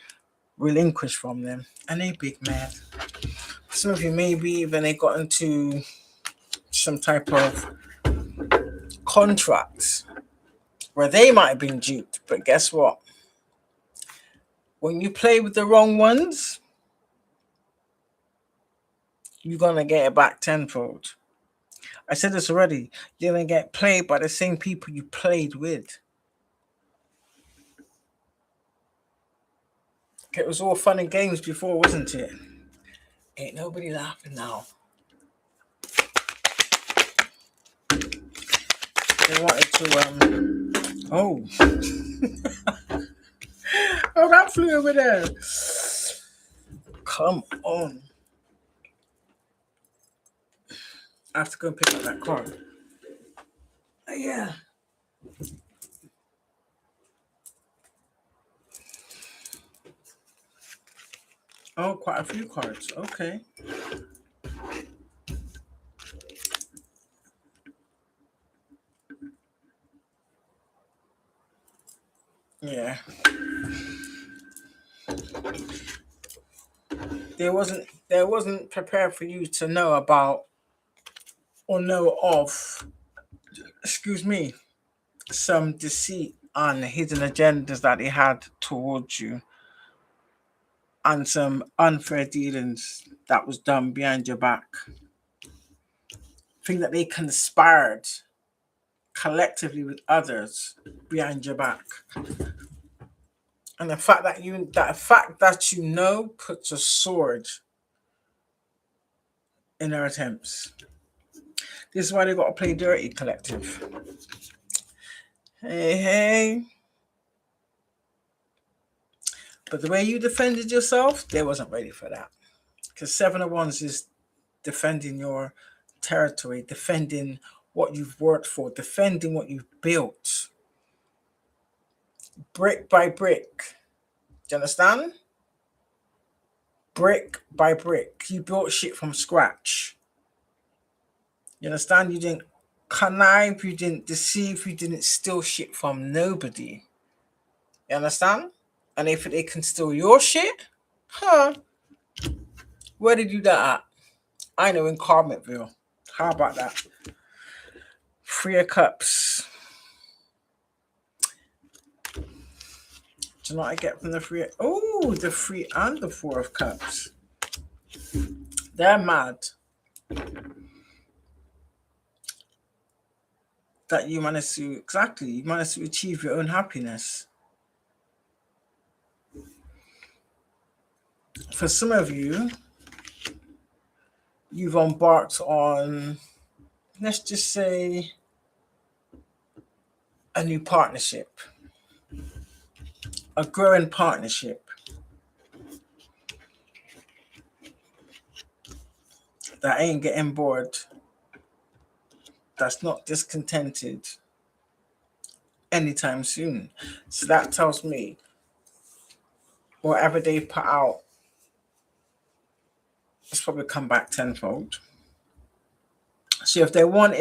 relinquished from them, and they big mad. Some of you maybe even they got into some type of contracts where they might have been duped, but guess what? When you play with the wrong ones, you're gonna get it back tenfold. I said this already. You're gonna get played by the same people you played with. It was all fun and games before, wasn't it? Ain't nobody laughing now. They wanted to oh. Oh, that flew over there. Come on. I have to go and pick up that card. Yeah. Oh, quite a few cards. Okay. Yeah. There wasn't prepared for you to know about or know of, excuse me, some deceit and hidden agendas that they had towards you, and some unfair dealings that was done behind your back. Think that they conspired collectively with others behind your back. And the fact that you know puts a sword in their attempts. This is why they got to play dirty, collective. Hey. But the way you defended yourself, they wasn't ready for that. Because 7 of Wands is defending your territory, defending what you've worked for, defending what you've built. Brick by brick. Do you understand? Brick by brick. You built shit from scratch. You understand? You didn't connive, you didn't deceive, you didn't steal shit from nobody. You understand? And if they can steal your shit, where did you do that at? I know, in Carmentville. How about that? 3 of Cups. Do you know what I get from the 3? Oh, the 3 and the 4 of Cups. They're mad that you managed to achieve your own happiness. For some of you, you've embarked on, let's just say, a new partnership, a growing partnership that ain't getting bored, that's not discontented anytime soon. So that tells me whatever they put out, it's probably come back tenfold. So if they don't want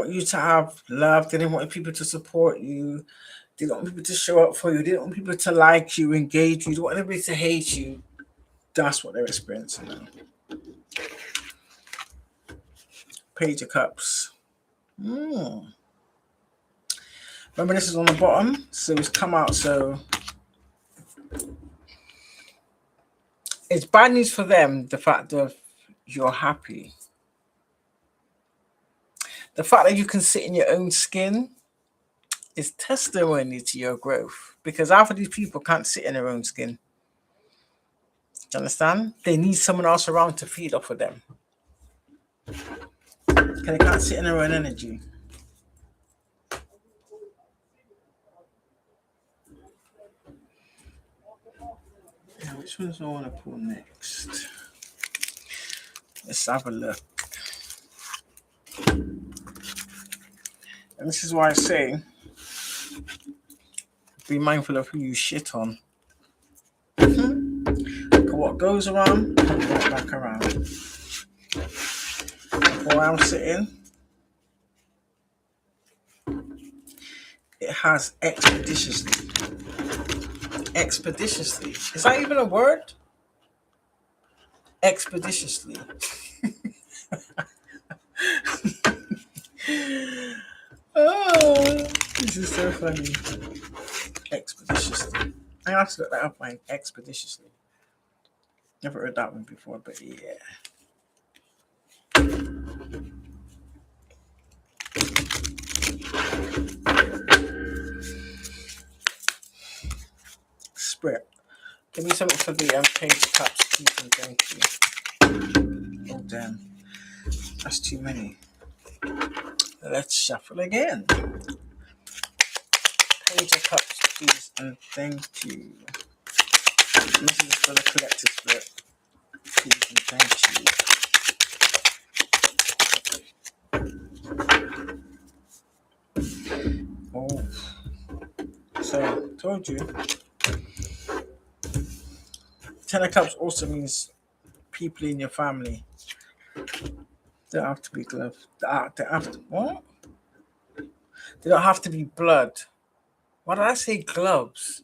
you to have love, they didn't want people to support you, they don't want people to show up for you, they don't want people to like you, engage you, they don't want anybody to hate you. That's what they're experiencing now. Page of Cups. Remember, this is on the bottom, so it's come out. So it's bad news for them, the fact that you're happy. The fact that you can sit in your own skin is testimony to your growth, because half of these people can't sit in their own skin. Do you understand? They need someone else around to feed off of them. Because they can't sit in their own energy. Now, which ones do I want to pull next? Let's have a look. And this is why I say, be mindful of who you shit on. What goes around comes right back around. where I'm sitting, it has expeditiously. Expeditiously. Is that even a word? Expeditiously. Oh, this is so funny. Expeditiously. I have to look that up, like expeditiously. Never heard that one before, but yeah. Spirit. Give me something for the page caps, please, and thank you. Oh, damn. That's too many. Let's shuffle again. Page of cups, please, and thank you. This is for the collective spirit. Please and thank you. Oh. So, told you. Ten of Cups also means people in your family. They don't have to be gloves. They have to, what? They don't have to be blood. Why did I say gloves?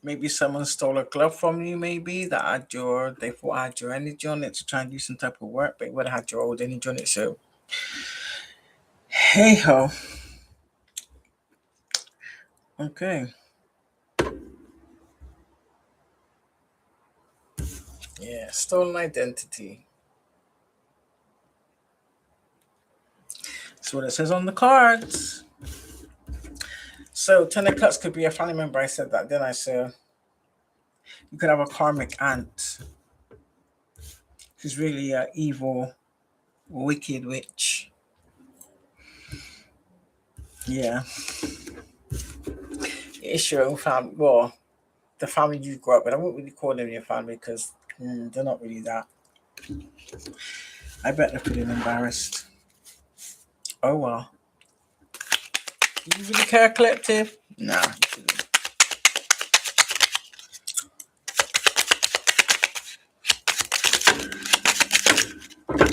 Maybe someone stole a glove from you, maybe that had they thought had your energy on it to try and do some type of work, but it would have had your old energy on it. So, hey ho. Okay. Yeah, stolen identity. That's what it says on the cards. So, Ten of Cups could be a family member. I said that, then I said you could have a karmic aunt who's really an evil, wicked witch. Yeah. It's your own family. Well, the family you grew up with. I wouldn't really call them your family because they're not really that. I bet they're feeling embarrassed. Oh well. Do you really care, collective? Nah.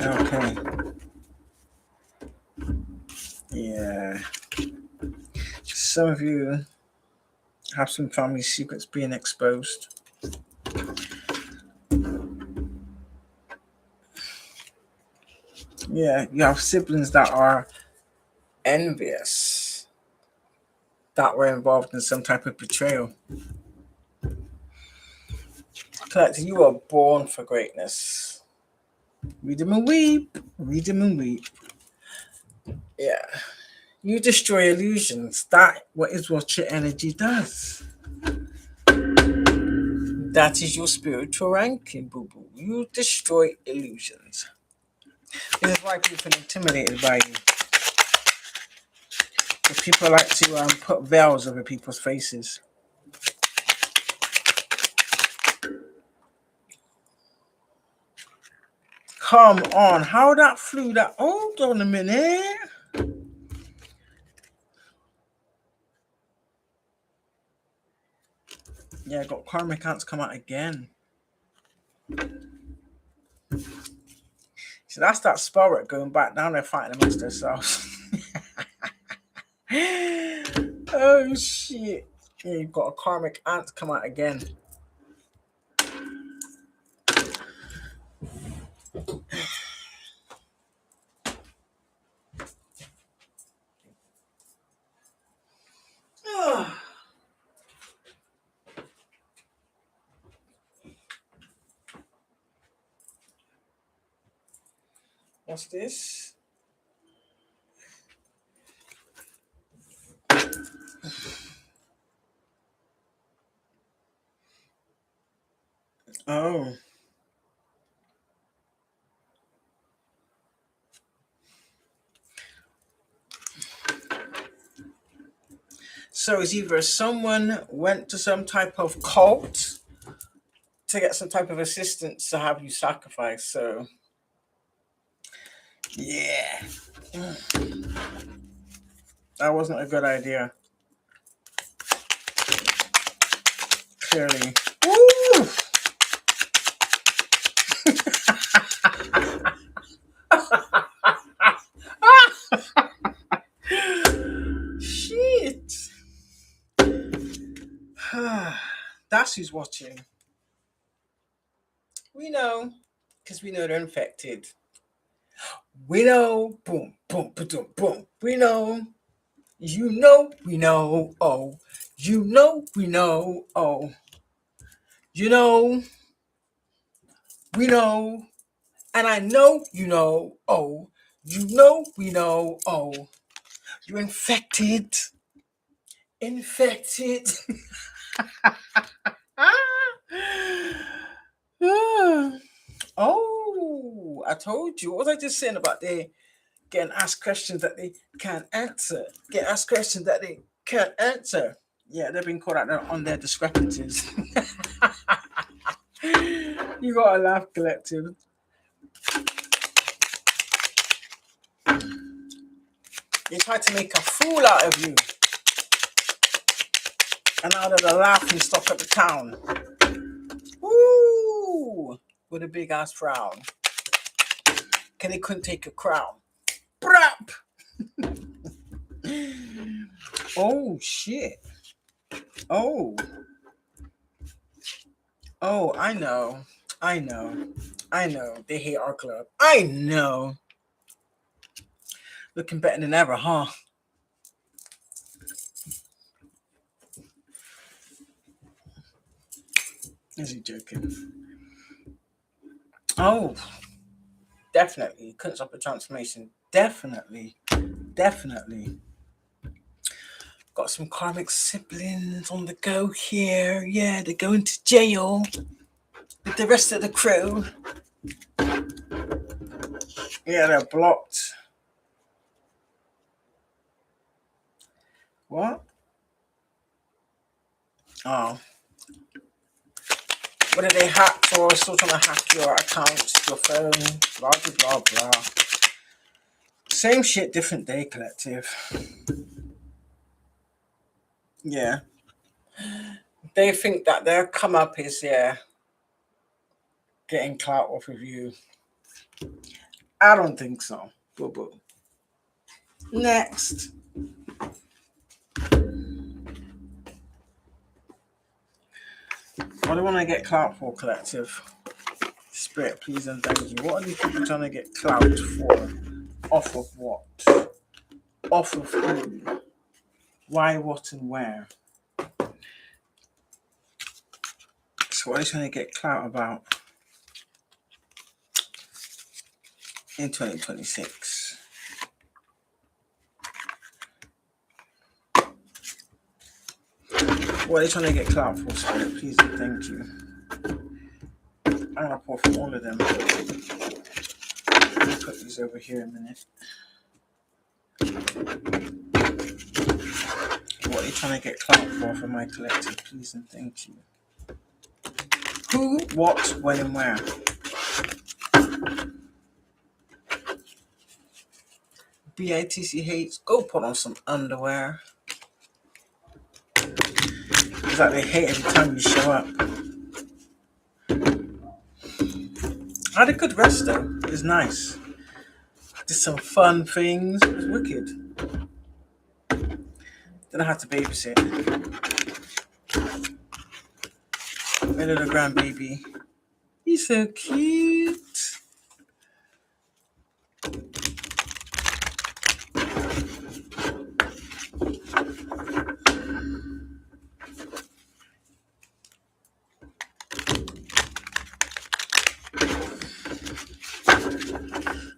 Okay. Yeah. Some of you have some family secrets being exposed. Yeah, you have siblings that are envious, that were involved in some type of betrayal. Collective, you were born for greatness. Read them and weep. Read them and weep. Yeah. You destroy illusions. That is what your energy does. That is your spiritual ranking, boo boo. You destroy illusions. This is why people are intimidated by you. Because people like to put veils over people's faces. Come on, how that flew that? Hold on a minute. Yeah, I got karmic ants come out again. So that's that spirit going back down there fighting amongst themselves. Oh shit. Yeah, you've got a karmic ant come out again. What's this? Oh. So it's either someone went to some type of cult to get some type of assistance to have you sacrifice. So, yeah. That wasn't a good idea. Clearly. Woo! Shit. That's who's watching. We know, because we know they're infected. We know, boom, boom, boom, boom. We know, you know, we know, oh, you know, we know, oh, you know, we know, and I know, you know, oh, you know, we know, oh, you're infected, infected. Oh, I told you. What was I just saying about they getting asked questions that they can't answer? Get asked questions that they can't answer. Yeah, they've been caught out on their discrepancies. You gotta laugh, collective. They tried to make a fool out of you. And now they're the laughing stock of the town. Woo! With a big ass frown. Cause they couldn't take a crown. Brap! Oh shit. Oh. Oh, I know. I know. I know. They hate our club. I know. Looking better than ever, huh? Is he joking? Oh, definitely. Couldn't stop the transformation. Definitely. Definitely. Got some karmic siblings on the go here. Yeah, they're going to jail with the rest of the crew. Yeah, they're blocked. What? Oh. What are they hacked for? Still trying to hack your accounts, your phone, blah, blah, blah, blah. Same shit, different day, collective. Yeah. They think that their come up is, yeah, getting clout off of you. I don't think so. Boo boo. Next. What do you want to get clout for, collective? Spirit, please and thank you. What are these people trying to get clout for? Off of what? Off of who? Why, what, and where? So what are they trying to get clout about in 2026? What are they trying to get clout for, Spirit? Please and thank you. I'm going to pour from all of them. I'll put these over here a minute. What are you trying to get clout for my collective? Please and thank you. Who, what, when, and where? BITCH, go put on some underwear. It's like they hate every time you show up. I had a good rest though. It was nice. Did some fun things. It was wicked. Then I had to babysit. My little grandbaby. He's so cute.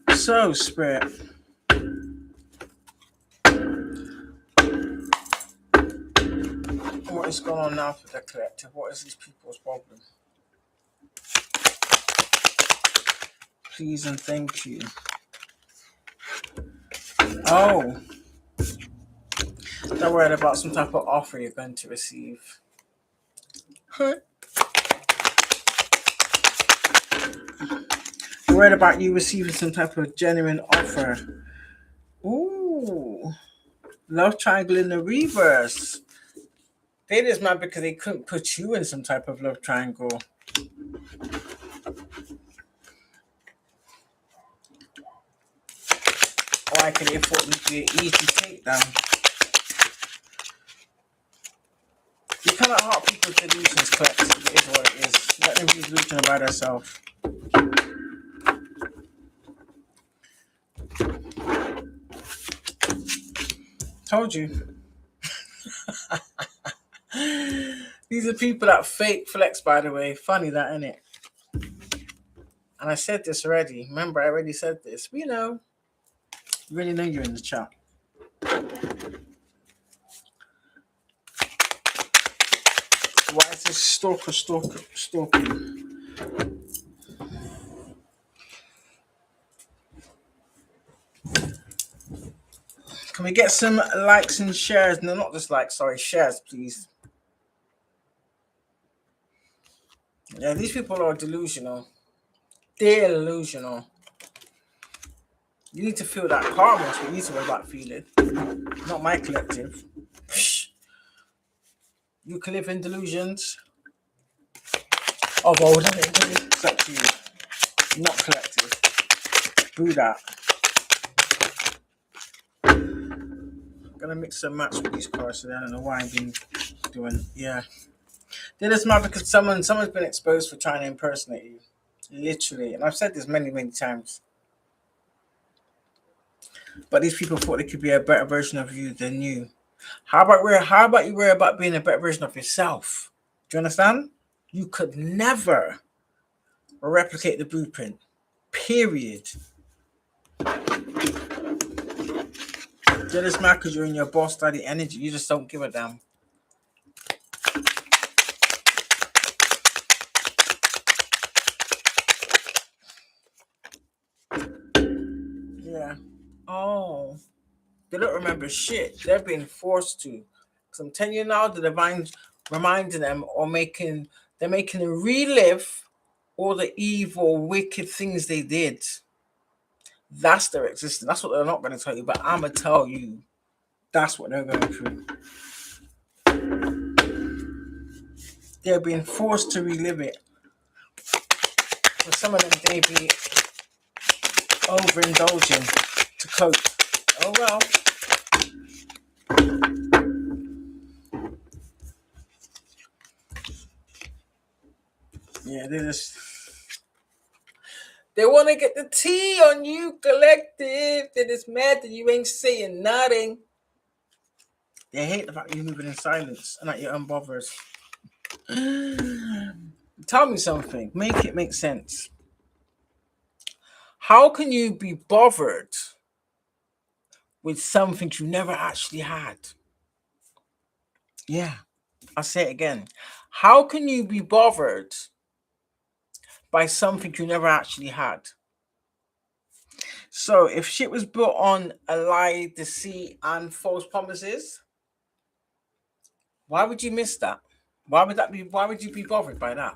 So, Spirit. What is going on now for the collective? What is these people's problem? Please and thank you. Oh. They're worried about some type of offer you're going to receive. Huh? They're worried about you receiving some type of genuine offer. Ooh. Love triangle in the reverse. They just mad because they couldn't put you in some type of love triangle. like it, they thought it would be an easy takedown. You cannot help people's delusions, collective. It is what it is. Let them be delusional about themselves. Told you. These are people that fake flex, by the way. Funny that, isn't it? And I said this already. Remember, I already said this. We know. You really know you're in the chat. Why is this stalking? Can we get some likes and shares? No, not just likes, sorry, shares, please. Yeah, these people are delusional. They're delusional. You need to feel that karma. That's what you need to worry about feeling. Not my collective. Psh. You can live in delusions of old. It's up to you. Not collective. Boo that. I'm gonna mix and match with these cards today. I don't know why I've been doing. Yeah. They're just mad because someone's been exposed for trying to impersonate you. Literally. And I've said this many, many times. But these people thought they could be a better version of you than you. How about you worry about being a better version of yourself? Do you understand? You could never replicate the blueprint. Period. You're just mad because you're in your boss daddy energy. You just don't give a damn. Yeah. Oh. They don't remember shit. They're being forced to. Because I'm telling you now, the divine's reminding them they're making them relive all the evil, wicked things they did. That's their existence. That's what they're not going to tell you, but I'm going to tell you that's what they're going through. They're being forced to relive it. For some of them, they be overindulging to cope. Oh well. Yeah, they want to get the tea on you, collective. They're just mad that you ain't saying nothing. They hate the fact you're moving in silence and that you're unbothered. Tell me something. Make it make sense. How can you be bothered with something you never actually had? Yeah, I'll say it again. How can you be bothered by something you never actually had? So if shit was built on a lie, deceit, and false promises, why would you miss that? Why would you be bothered by that?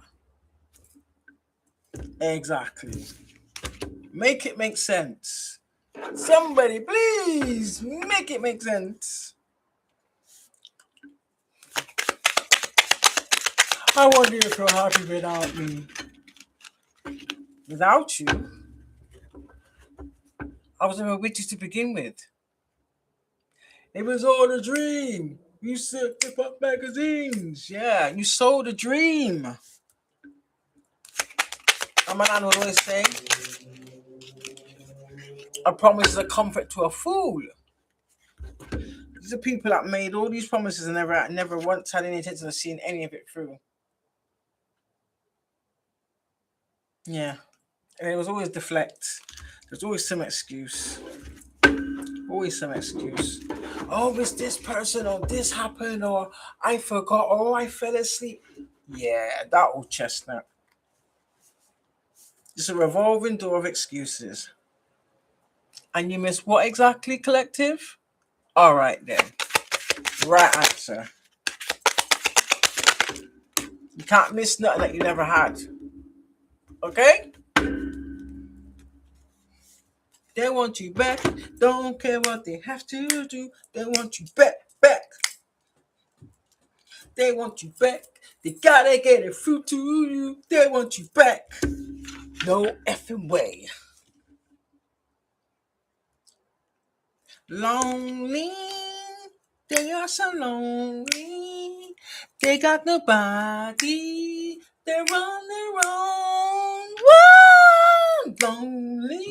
Exactly. Make it make sense. Somebody, please make it make sense. I wonder if you're happy without me. Without you, I was never with you to begin with. It was all a dream. You said hip hop magazines. Yeah, you sold a dream. And my nan would always say, a promise is a comfort to a fool. These are people that made all these promises and never once had any intention of seeing any of it through. Yeah. And it was always deflect. There's always some excuse. Always some excuse. Oh, it's this person, or this happened, or I forgot, or I fell asleep. Yeah, that old chestnut. It's a revolving door of excuses. And you miss what exactly, collective? All right, then. Right answer. You can't miss nothing that you never had. Okay? They want you back. Don't care what they have to do. They want you back. They want you back. They gotta get it through to you. They want you back. No effing way. Lonely. They are so lonely. They got nobody. They're on their own. Whoa! Lonely.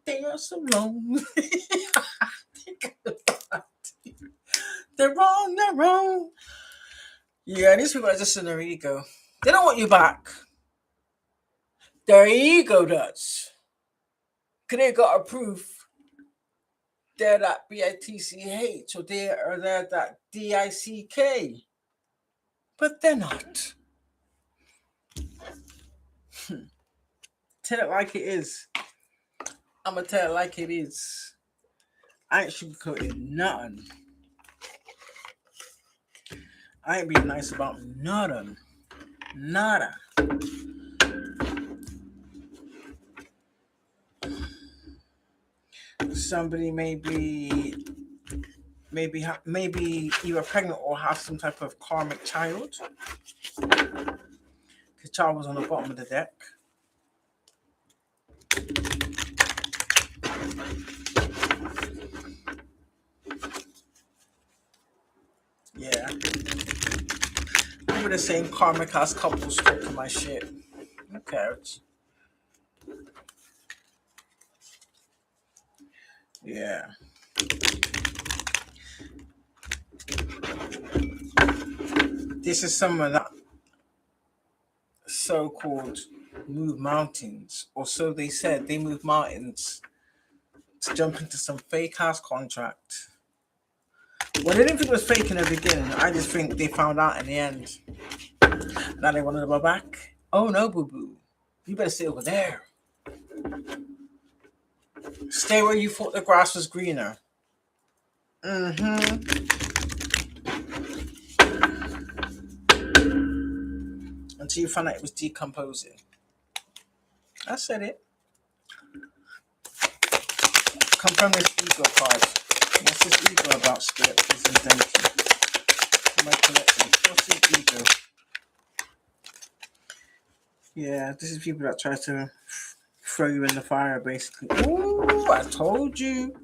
They are so lonely. They got nobody. They're on their own. Yeah, these people are just in their ego. They don't want you back. Their ego does. Because they got a proof they're that BITCH or they're that DICK. But they're not. Tell it like it is. I'm going to tell it like it is. I ain't sugarcoating nothing. I ain't being nice about nothing. Nada. Somebody maybe you are pregnant or have some type of karmic child. The child was on the bottom of the deck. Yeah. People are saying karmic has couples talking my shit. Who cares? Yeah. This is someone that so-called move mountains, or so they said. They move mountains to jump into some fake ass contract. Well, they didn't think it was fake in the beginning. I just think they found out in the end. Now they wanted to go back. Oh no, boo boo. You better stay over there. Stay where you thought the grass was greener. Until you found out it was decomposing. I said it. Confirm this ego card. What's this ego about, Spirit? Please and thank you. My collection. What's this ego? Yeah, this is people that try to throw you in the fire, basically. Ooh, I told you.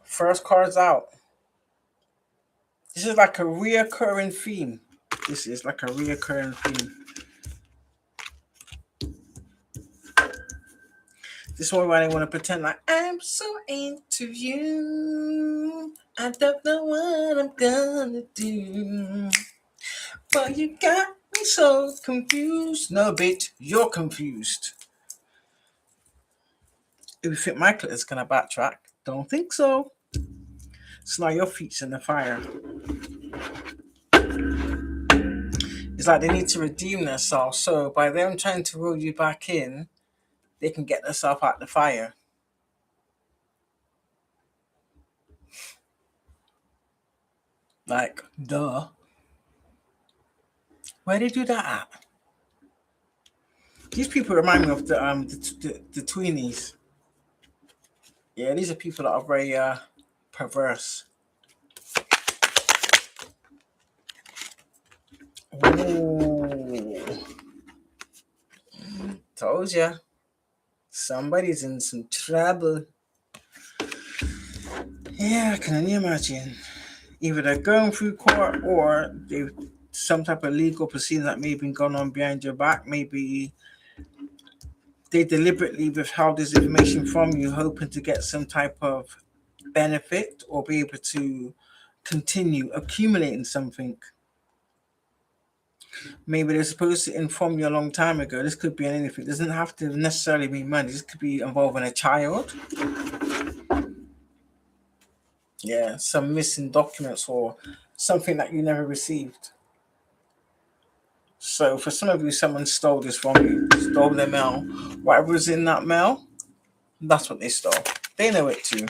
First card's out. This is like a reoccurring theme. This is like a reoccurring theme. This is why they want to pretend like I'm so into you. I don't know what I'm gonna do. But you got me so confused. No, bitch, you're confused. If you think Michael is gonna backtrack, don't think so. So now your feet's in the fire. It's like they need to redeem themselves. So by them trying to roll you back in, they can get themselves out the fire. Like, duh. Where did they do that at? These people remind me of the tweenies. Yeah, these are people that are very perverse. Ooh. Told ya. Somebody's in some trouble. Yeah, can you imagine? Either they're going through court or they some type of legal proceeding that may have been going on behind your back. Maybe they deliberately withheld this information from you, hoping to get some type of benefit or be able to continue accumulating something. Maybe they're supposed to inform you a long time ago. This could be anything. It doesn't have to necessarily be money. This could be involving a child. Yeah, some missing documents or something that you never received. So for some of you, someone stole this from you, stole their mail. Whatever was in that mail, that's what they stole. They know it too.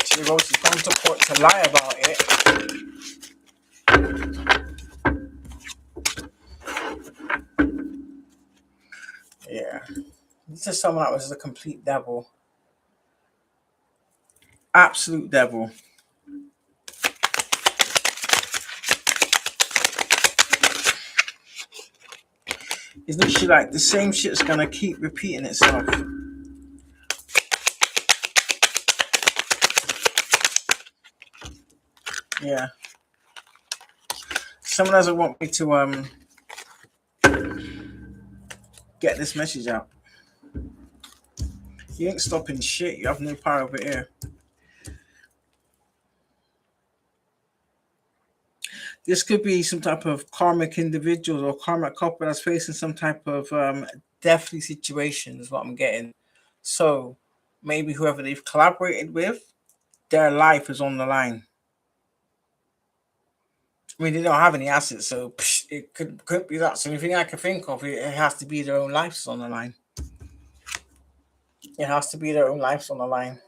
So they've also gone to court to lie about it. Yeah. This is someone that was a complete devil. Absolute devil. It's literally like the same shit's gonna keep repeating itself. Yeah. Someone doesn't want me to get this message out. You ain't stopping shit. You have no power over here. This could be some type of karmic individual or karmic couple that's facing some type of deathly situation, is what I'm getting. So maybe whoever they've collaborated with, their life is on the line. I mean, they don't have any assets, so it could be that. So anything I can think of, it has to be their own lives on the line. It has to be their own lives on the line.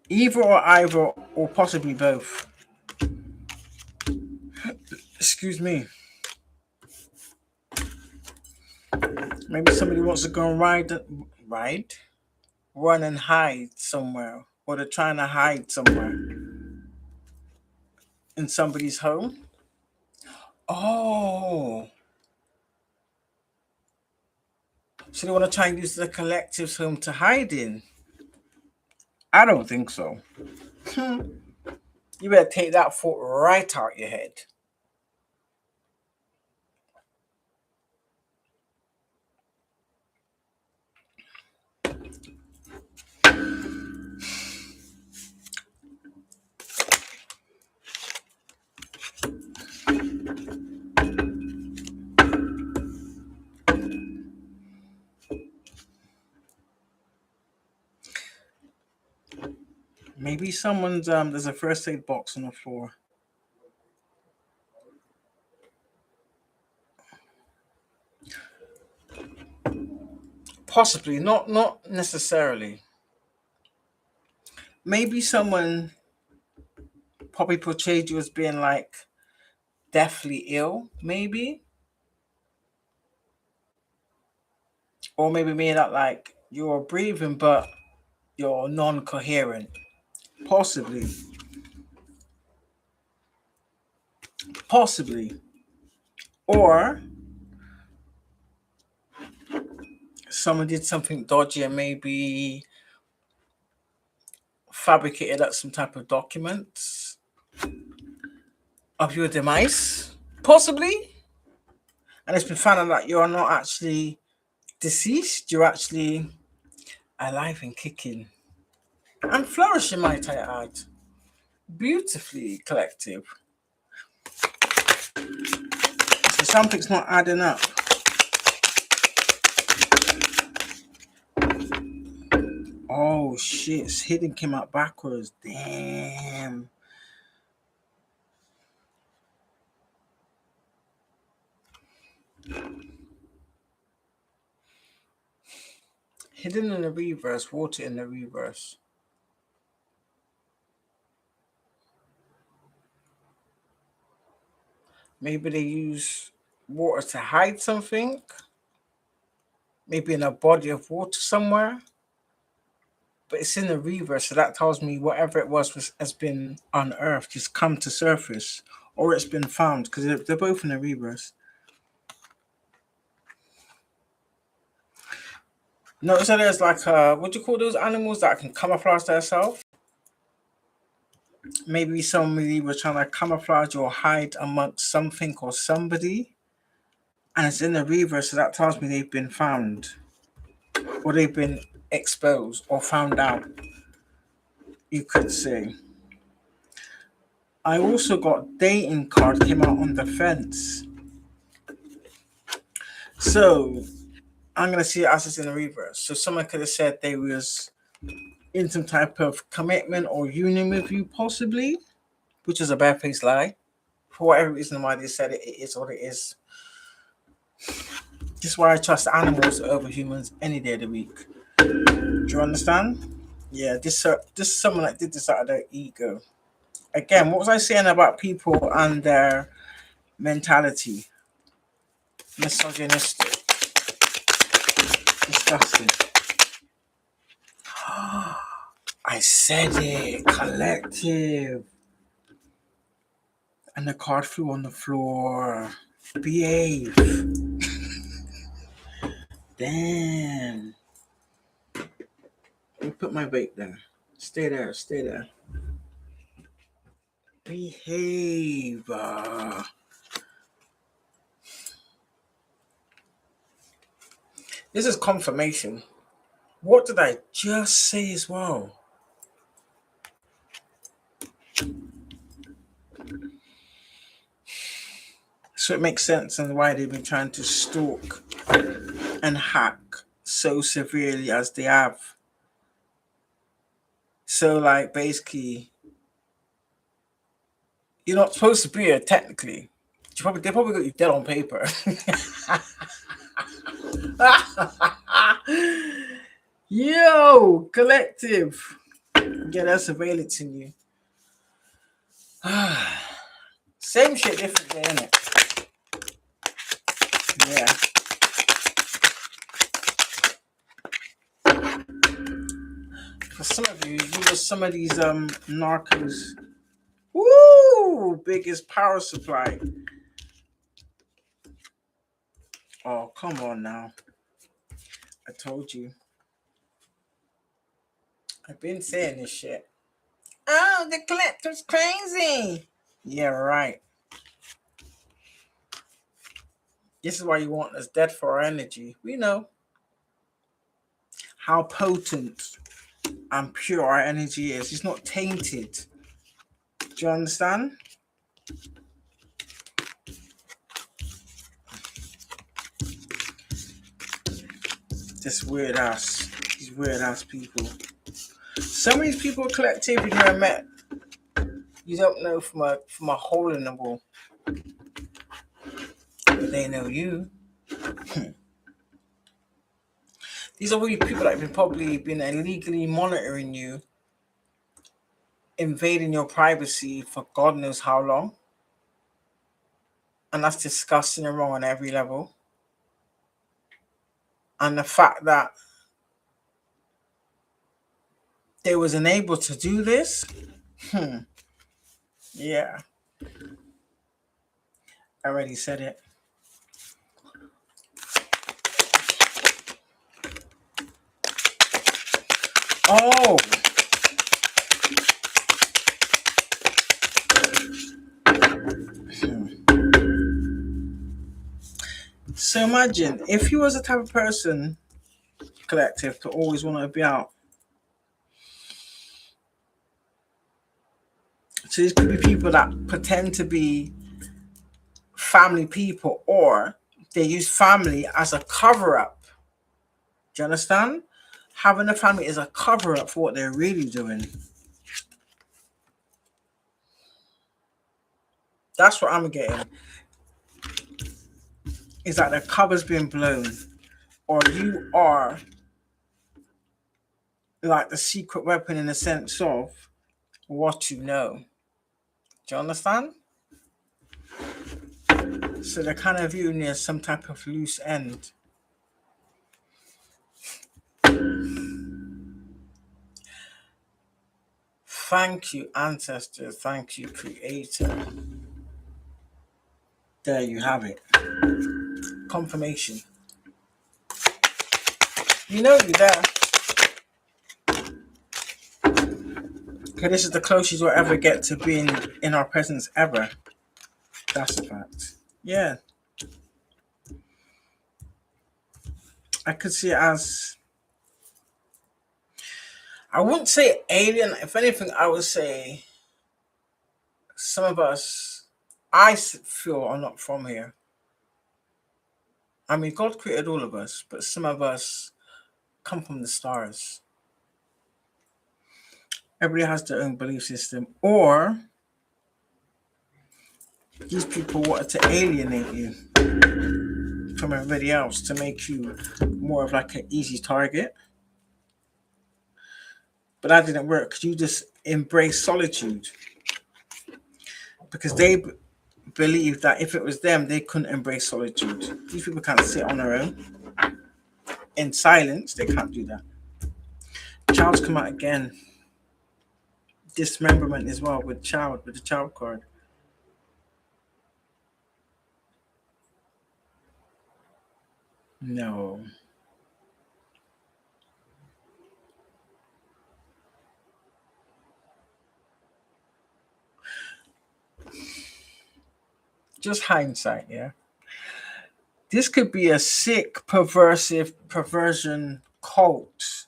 Either or possibly both. Excuse me. Maybe somebody wants to go and ride, run and hide somewhere, or they're trying to hide somewhere in somebody's home. Oh, so they want to try and use the collective's home to hide in? I don't think so. You better take that thought right out your head. Maybe someone's there's a first aid box on the floor. Possibly, not necessarily. Maybe someone probably portrayed you as being like deathly ill, maybe. Or maybe made out like you're breathing but you're non-coherent. Possibly. Possibly. Or someone did something dodgy and maybe fabricated up some type of documents of your demise. Possibly. And it's been found out that you're not actually deceased, you're actually alive and kicking. And flourishing, might I add. Beautifully, collective. So something's not adding up. Oh shit, hidden came out backwards. Damn. Hidden in the reverse, water in the reverse. Maybe they use water to hide something. Maybe in a body of water somewhere. But it's in the reverse, so that tells me whatever it was has been unearthed, just come to surface, or it's been found, because they're both in the reverse. Notice that there's like what do you call those animals that can camouflage themselves? Maybe somebody was trying to camouflage or hide amongst something or somebody, and it's in the reverse, so that tells me they've been found, or they've been exposed or found out, you could say. I also got dating card came out on the fence. So I'm gonna see it as it's in the reverse. So someone could have said they was in some type of commitment or union with you, possibly, which is a bad face lie. For whatever reason why they said it, it is what it is. This is why I trust animals over humans any day of the week. Do you understand? Yeah, this is someone that did this out of their ego. Again, what was I saying about people and their mentality? Misogynistic. Disgusting. I said it. Collective. And the card flew on the floor. Behave. Damn. Let me put my vape there. Stay there. Stay there. Behave. This is confirmation. What did I just say as well? So it makes sense and why they've been trying to stalk and hack so severely as they have. So, like, basically, you're not supposed to be here technically. They probably got you dead on paper. Yo, collective. Yeah, that's surveillance in you. Same shit, different day, innit? Yeah. For some of you were some of these narcos. Woo! Biggest power supply. Oh, come on now. I told you. I've been saying this shit. Oh, the collector's crazy. Yeah, right. This is why you want us dead for our energy. We know how potent and pure our energy is. It's not tainted. Do you understand? These weird ass people. Some of these people collective you never met. You don't know from a hole in the wall. But they know you. These are really people that have probably been illegally monitoring you, invading your privacy for God knows how long. And that's disgusting and wrong on every level. And the fact that they wasn't able to do this, yeah. I already said it. Oh. So imagine if you was the type of person, collective, to always want to be out. So these could be people that pretend to be family people, or they use family as a cover-up. Do you understand? Having a family is a cover-up for what they're really doing. That's what I'm getting. Is that the cover's been blown, or you are like the secret weapon in the sense of what you know. Do you understand? So they're kind of viewing you as some type of loose end. Thank you, ancestor. Thank you, creator. There you have it. Confirmation. You know you're there. Okay, this is the closest you'll ever get to being in our presence ever. That's a fact. Yeah. I could see it as, I wouldn't say alien. If anything, I would say some of us, I feel, are not from here. I mean, God created all of us, but some of us come from the stars. Everybody has their own belief system, or these people wanted to alienate you from everybody else to make you more of like an easy target. But that didn't work because you just embrace solitude. Because they believe that if it was them, they couldn't embrace solitude. These people can't sit on their own. In silence, they can't do that. Child's come out again. Dismemberment as well with the child card. No. Just hindsight, yeah. This could be a sick, perversive perversion cult.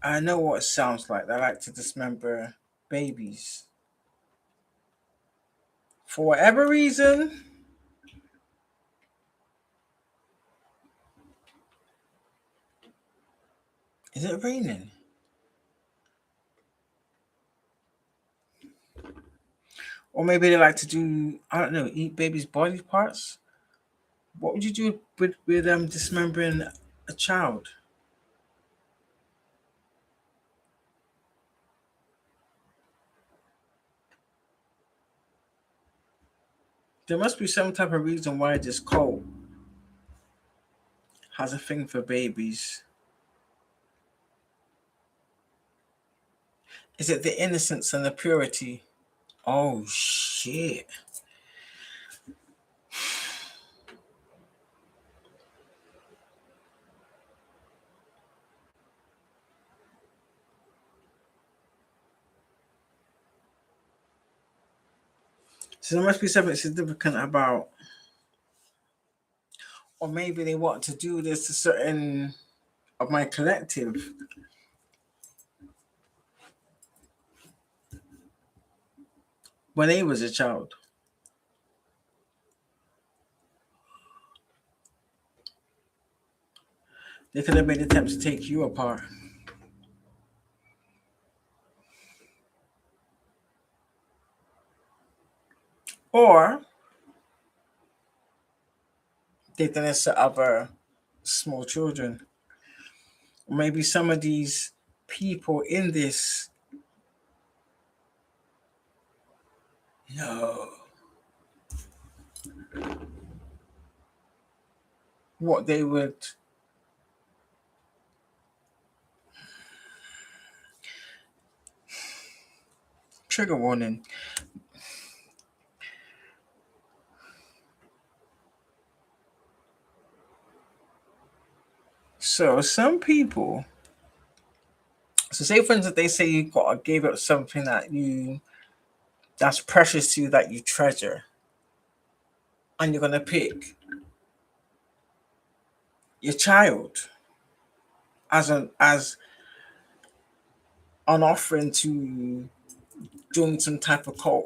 I know what it sounds like. They like to dismember babies. For whatever reason, is it raining? Or maybe they like to do, I don't know, eat babies' body parts? What would you do with dismembering a child? There must be some type of reason why this cult has a thing for babies. Is it the innocence and the purity? Oh shit. So there must be something significant about, or maybe they want to do this to certain of my collective when he was a child. They could have made attempts to take you apart. Or they've done this to other small children. Or maybe some of these people in this, no, what they would, trigger warning. So some people, so say for instance, they say you got gave up something that's precious to you that you treasure, and you're gonna pick your child as an offering to doing some type of cult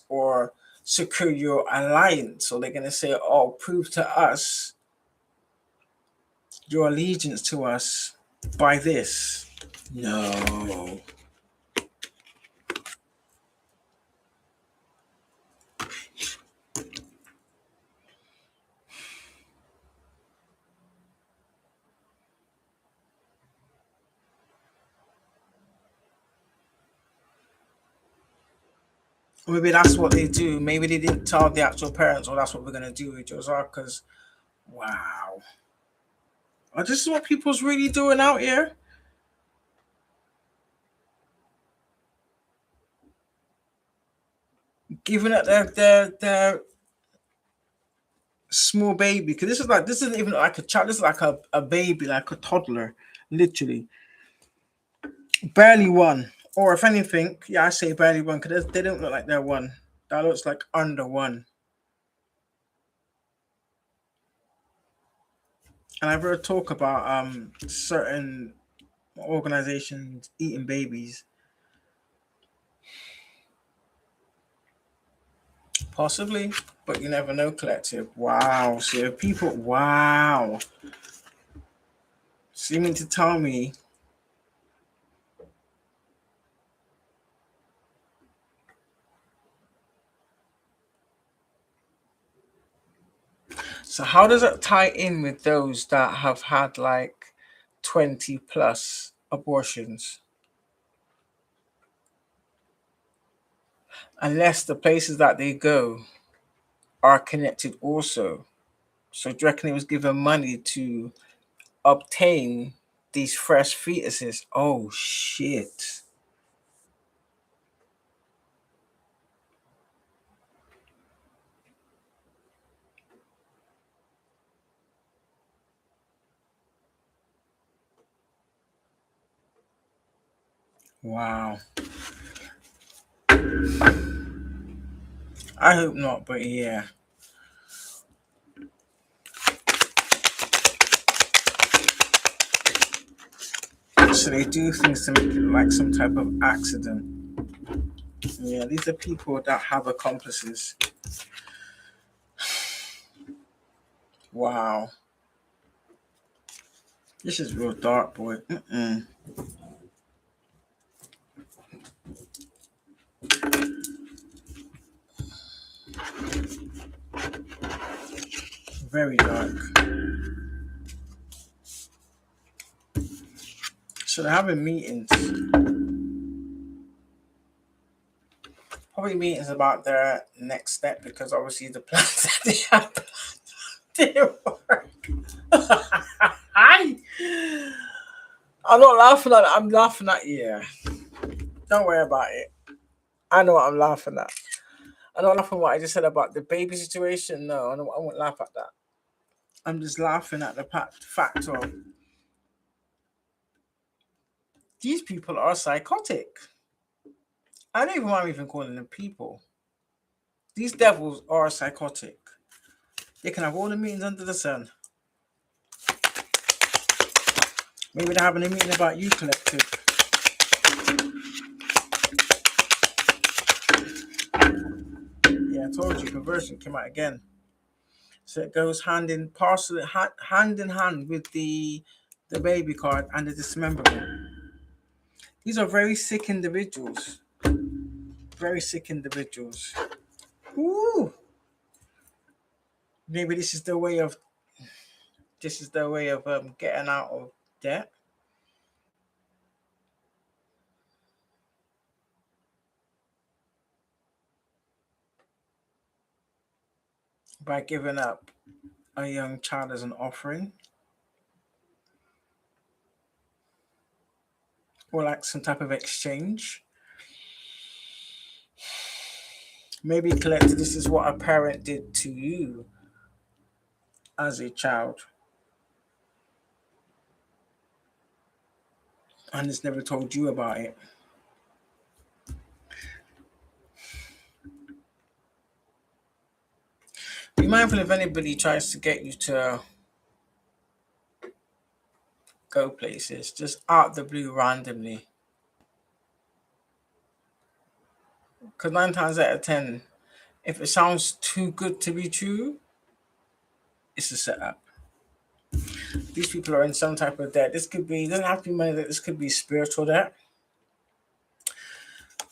or secure your alliance. So they're gonna say, "Oh, prove to us your allegiance to us by this." No. Maybe that's what they do. Maybe they didn't tell the actual parents, "Oh, that's what we're gonna do with Josar." Because wow, oh, this is what people's really doing out here. Giving up their small baby, because this isn't even like a child. This is like a baby, like a toddler, literally barely one. Or if anything, yeah, I say barely one because they don't look like they're one. That looks like under one. And I've heard talk about certain organizations eating babies. Possibly, but you never know, collective. Wow. So if people, wow. So you mean to tell me, so how does that tie in with those that have had like 20 plus abortions? Unless the places that they go are connected also. So do you reckon he was given money to obtain these fresh fetuses? Oh shit. Wow. I hope not, but yeah. So they do things to make it like some type of accident. Yeah, these are people that have accomplices. Wow. This is real dark, boy. Mm-mm. Very dark. So they're having meetings. Probably meetings about their next step because obviously the plans that they have didn't work. I, I'm not laughing at it. I'm laughing at you. Don't worry about it. I know what I'm laughing at. I'm not laughing at what I just said about the baby situation. No, I won't laugh at that. I'm just laughing at the fact of these people are psychotic. I don't even want to even calling them people. These devils are psychotic. They can have all the meetings under the sun. Maybe they're having a meeting about you, collective. Yeah, I told you, conversion came out again. So it goes hand in hand with the baby card and the dismemberment. These are very sick individuals. Very sick individuals. Ooh. Maybe this is their way of getting out of debt by giving up a young child as an offering, or like some type of exchange. Maybe collective, this is what a parent did to you as a child and has never told you about it. Be mindful if anybody tries to get you to go places just out the blue randomly. Because 9 times out of 10, if it sounds too good to be true, it's a setup. These people are in some type of debt. This could be, it doesn't have to be money debt, this could be spiritual debt.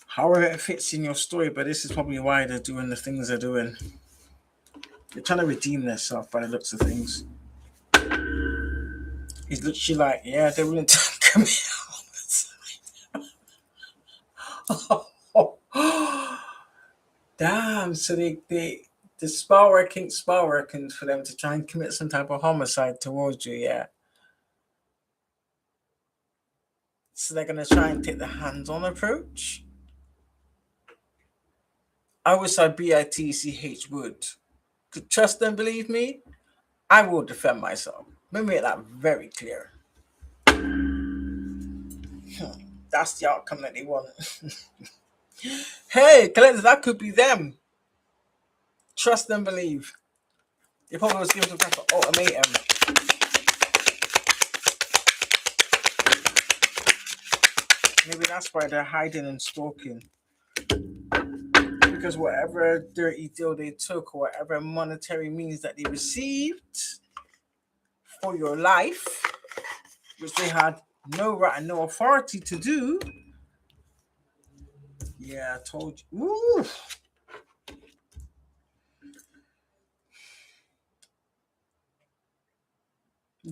However, it fits in your story, but this is probably why they're doing the things they're doing. They're trying to redeem themselves by the looks of things. He's literally like, yeah, they're willing to come out. Damn, so they the spell working for them to try and commit some type of homicide towards you, yeah. So they're gonna try and take the hands-on approach. I wish I BITCH would. Could trust and believe me, I will defend myself. Let me make that very clear. That's the outcome that they want. Hey, collectors, that could be them. Trust and believe. They probably was given some type of ultimatum. Maybe that's why they're hiding and stalking. Because whatever dirty deal they took or whatever monetary means that they received for your life, which they had no right and no authority to do. Yeah, I told you. Ooh.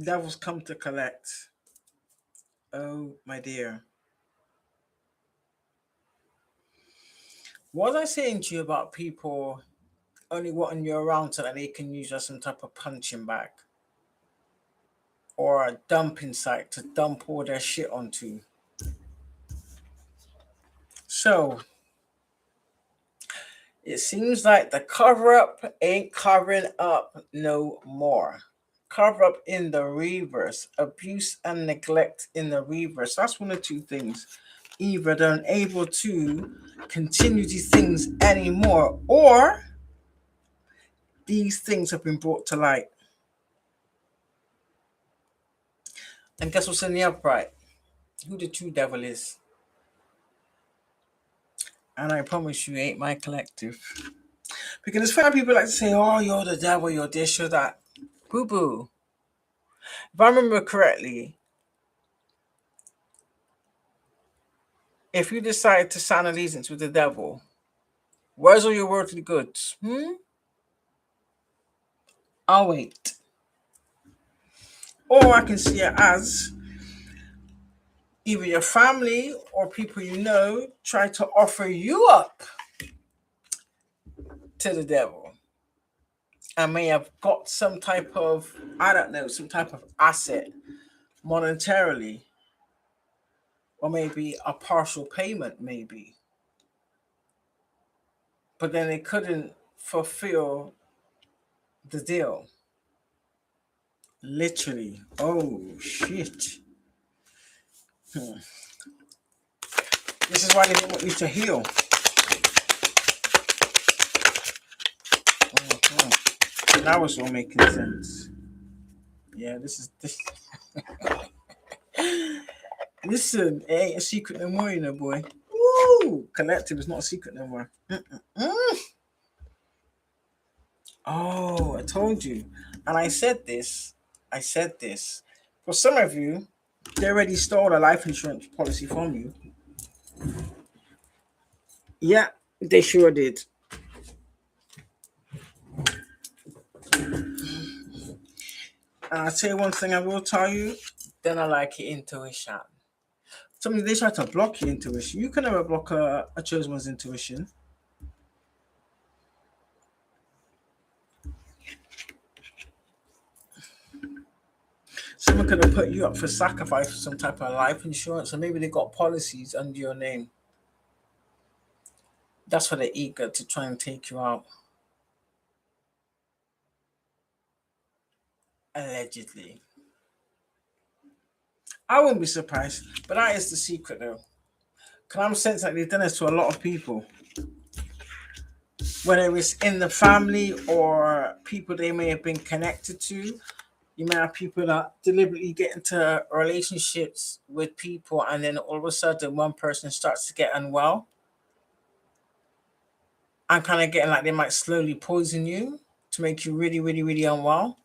Devils come to collect. Oh, my dear. What was I saying to you about people only wanting you around so that they can use you as some type of punching bag or a dumping site to dump all their shit onto? So, it seems like the cover up ain't covering up no more. Cover up in the reverse, abuse and neglect in the reverse. That's one of two things. either they're unable to continue these things anymore, or these things have been brought to light. And guess what's in the upright? Who the true devil is. And I promise you, ain't my collective. Because it's fair people like to say, oh, you're the devil, you're this, you're that. Boo boo. If I remember correctly, if you decide to sign allegiance with the devil, where's all your worldly goods? I'll wait. Or I can see it as either your family or people you know try to offer you up to the devil and may have got some type of, I don't know, some type of asset monetarily, or maybe a partial payment, maybe. But then they couldn't fulfill the deal. Literally. Oh, shit. This is why they don't want you to heal. Now it's all making sense. Yeah, this. Listen, it ain't a secret no more, you know, boy. Woo! Collective is not a secret no more. Oh, I told you. And I said this. For some of you, they already stole a life insurance policy from you. Yeah, they sure did. And I'll tell you one thing I will tell you, then I like your intuition. Sometimes they try to block your intuition. You can never block a chosen one's intuition. Someone could have put you up for sacrifice for some type of life insurance, or maybe they got policies under your name. That's why they're eager to try and take you out. Allegedly. I wouldn't be surprised, but that is the secret though. Because I'm sensing like they've done this to a lot of people. Whether it's in the family or people they may have been connected to. You may have people that deliberately get into relationships with people and then all of a sudden one person starts to get unwell. And kind of getting like they might slowly poison you to make you really, really, really unwell.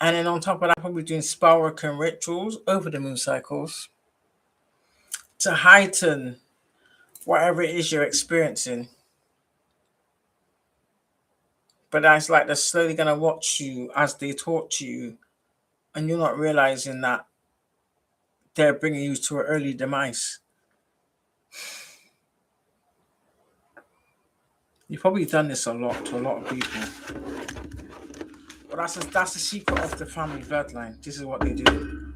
And then on top of that, probably doing spell work and rituals over the moon cycles to heighten whatever it is you're experiencing. But that's like they're slowly going to watch you as they torture you, and you're not realizing that they're bringing you to an early demise. You've probably done this a lot to a lot of people. But that's the secret of the family bloodline. This is what they do.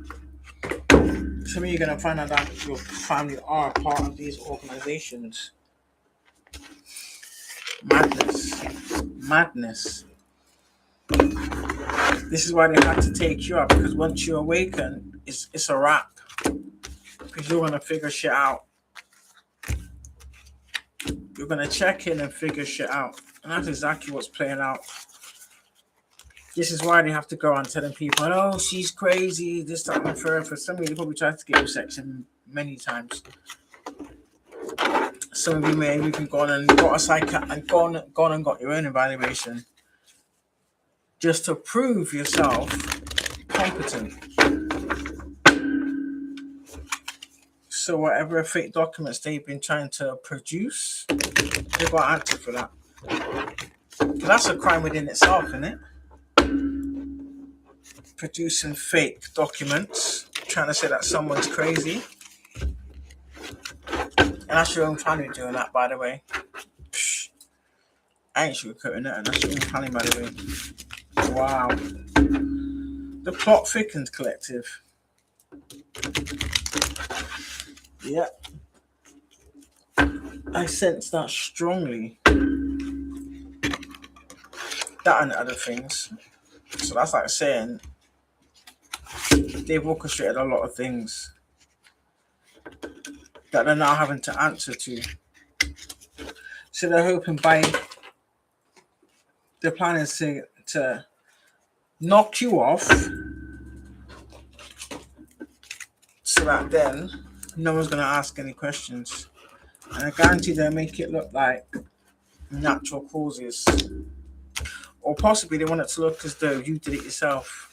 Some of you are going to find out that your family are part of these organizations. Madness. This is why they had to take you up, because once you awaken, it's a wrap. Because you're going to figure shit out. You're going to check in and figure shit out. And that's exactly what's playing out. This is why they have to go on telling people, oh, she's crazy, this, that, and third. For some of you, they probably tried to get you section many times. Some of you may have even gone and got a psychiatrist and gone and got your own evaluation just to prove yourself competent. So whatever fake documents they've been trying to produce, they've got an answer for that. That's a crime within itself, isn't it? Producing fake documents, trying to say that someone's crazy. And that's your own family doing that, by the way. Psh, I ain't sugarcoating that, and that's your own family, by the way. Wow. The plot thickens, collective. Yeah. I sense that strongly. That and other things. So that's like saying they've orchestrated a lot of things. that they're now having to answer to. So they're hoping by their plan is to knock you off so that then no one's going to ask any questions. And I guarantee they'll make it look like natural causes. Or possibly they want it to look as though you did it yourself.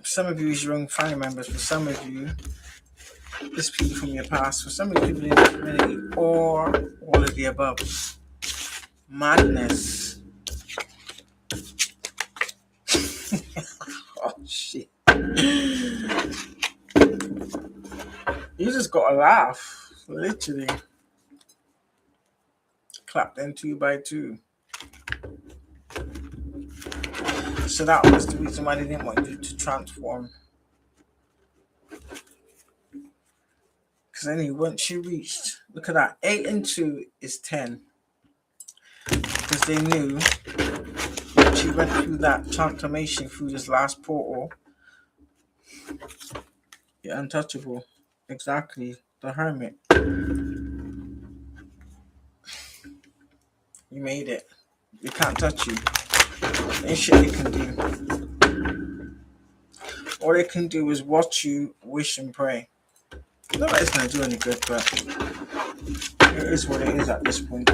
Some of you is your own family members. For some of you, it's people from your past. For some of you, people in the community, or all of the above. Madness. Oh, shit. You just gotta laugh. Literally. Clap them 2 by 2. So that was the reason why they didn't want you to transform. Because anyway, once you reached, look at that, 8 and 2 is 10. Because they knew once you went through that transformation through this last portal, you're untouchable. Exactly. The hermit. You made it. You can't touch you. Ain't shit they can do. All they can do is watch you, wish and pray. Not that it's going to do any good, but it is what it is at this point.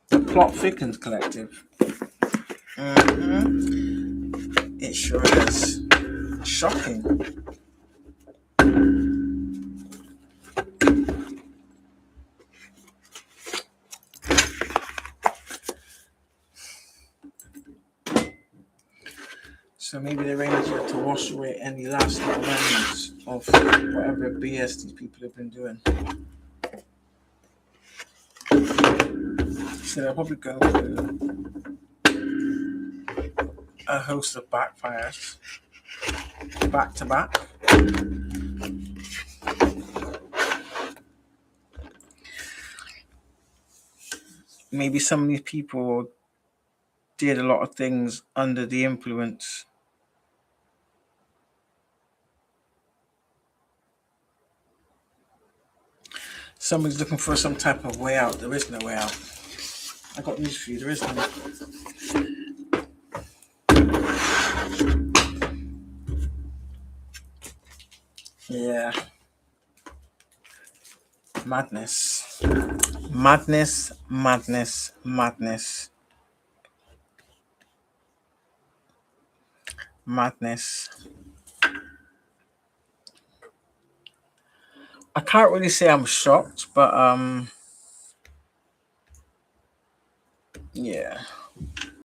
The plot thickens, collective. It sure is. Shocking. So maybe they're aiming to wash away any last little remnants of whatever BS these people have been doing. So they'll probably go through a host of backfires back to back. Maybe some of these people did a lot of things under the influence. Somebody's looking for some type of way out. There is no way out. I got news for you. There is none. Yeah. Madness. Madness, madness, madness. Madness. I can't really say I'm shocked, but yeah.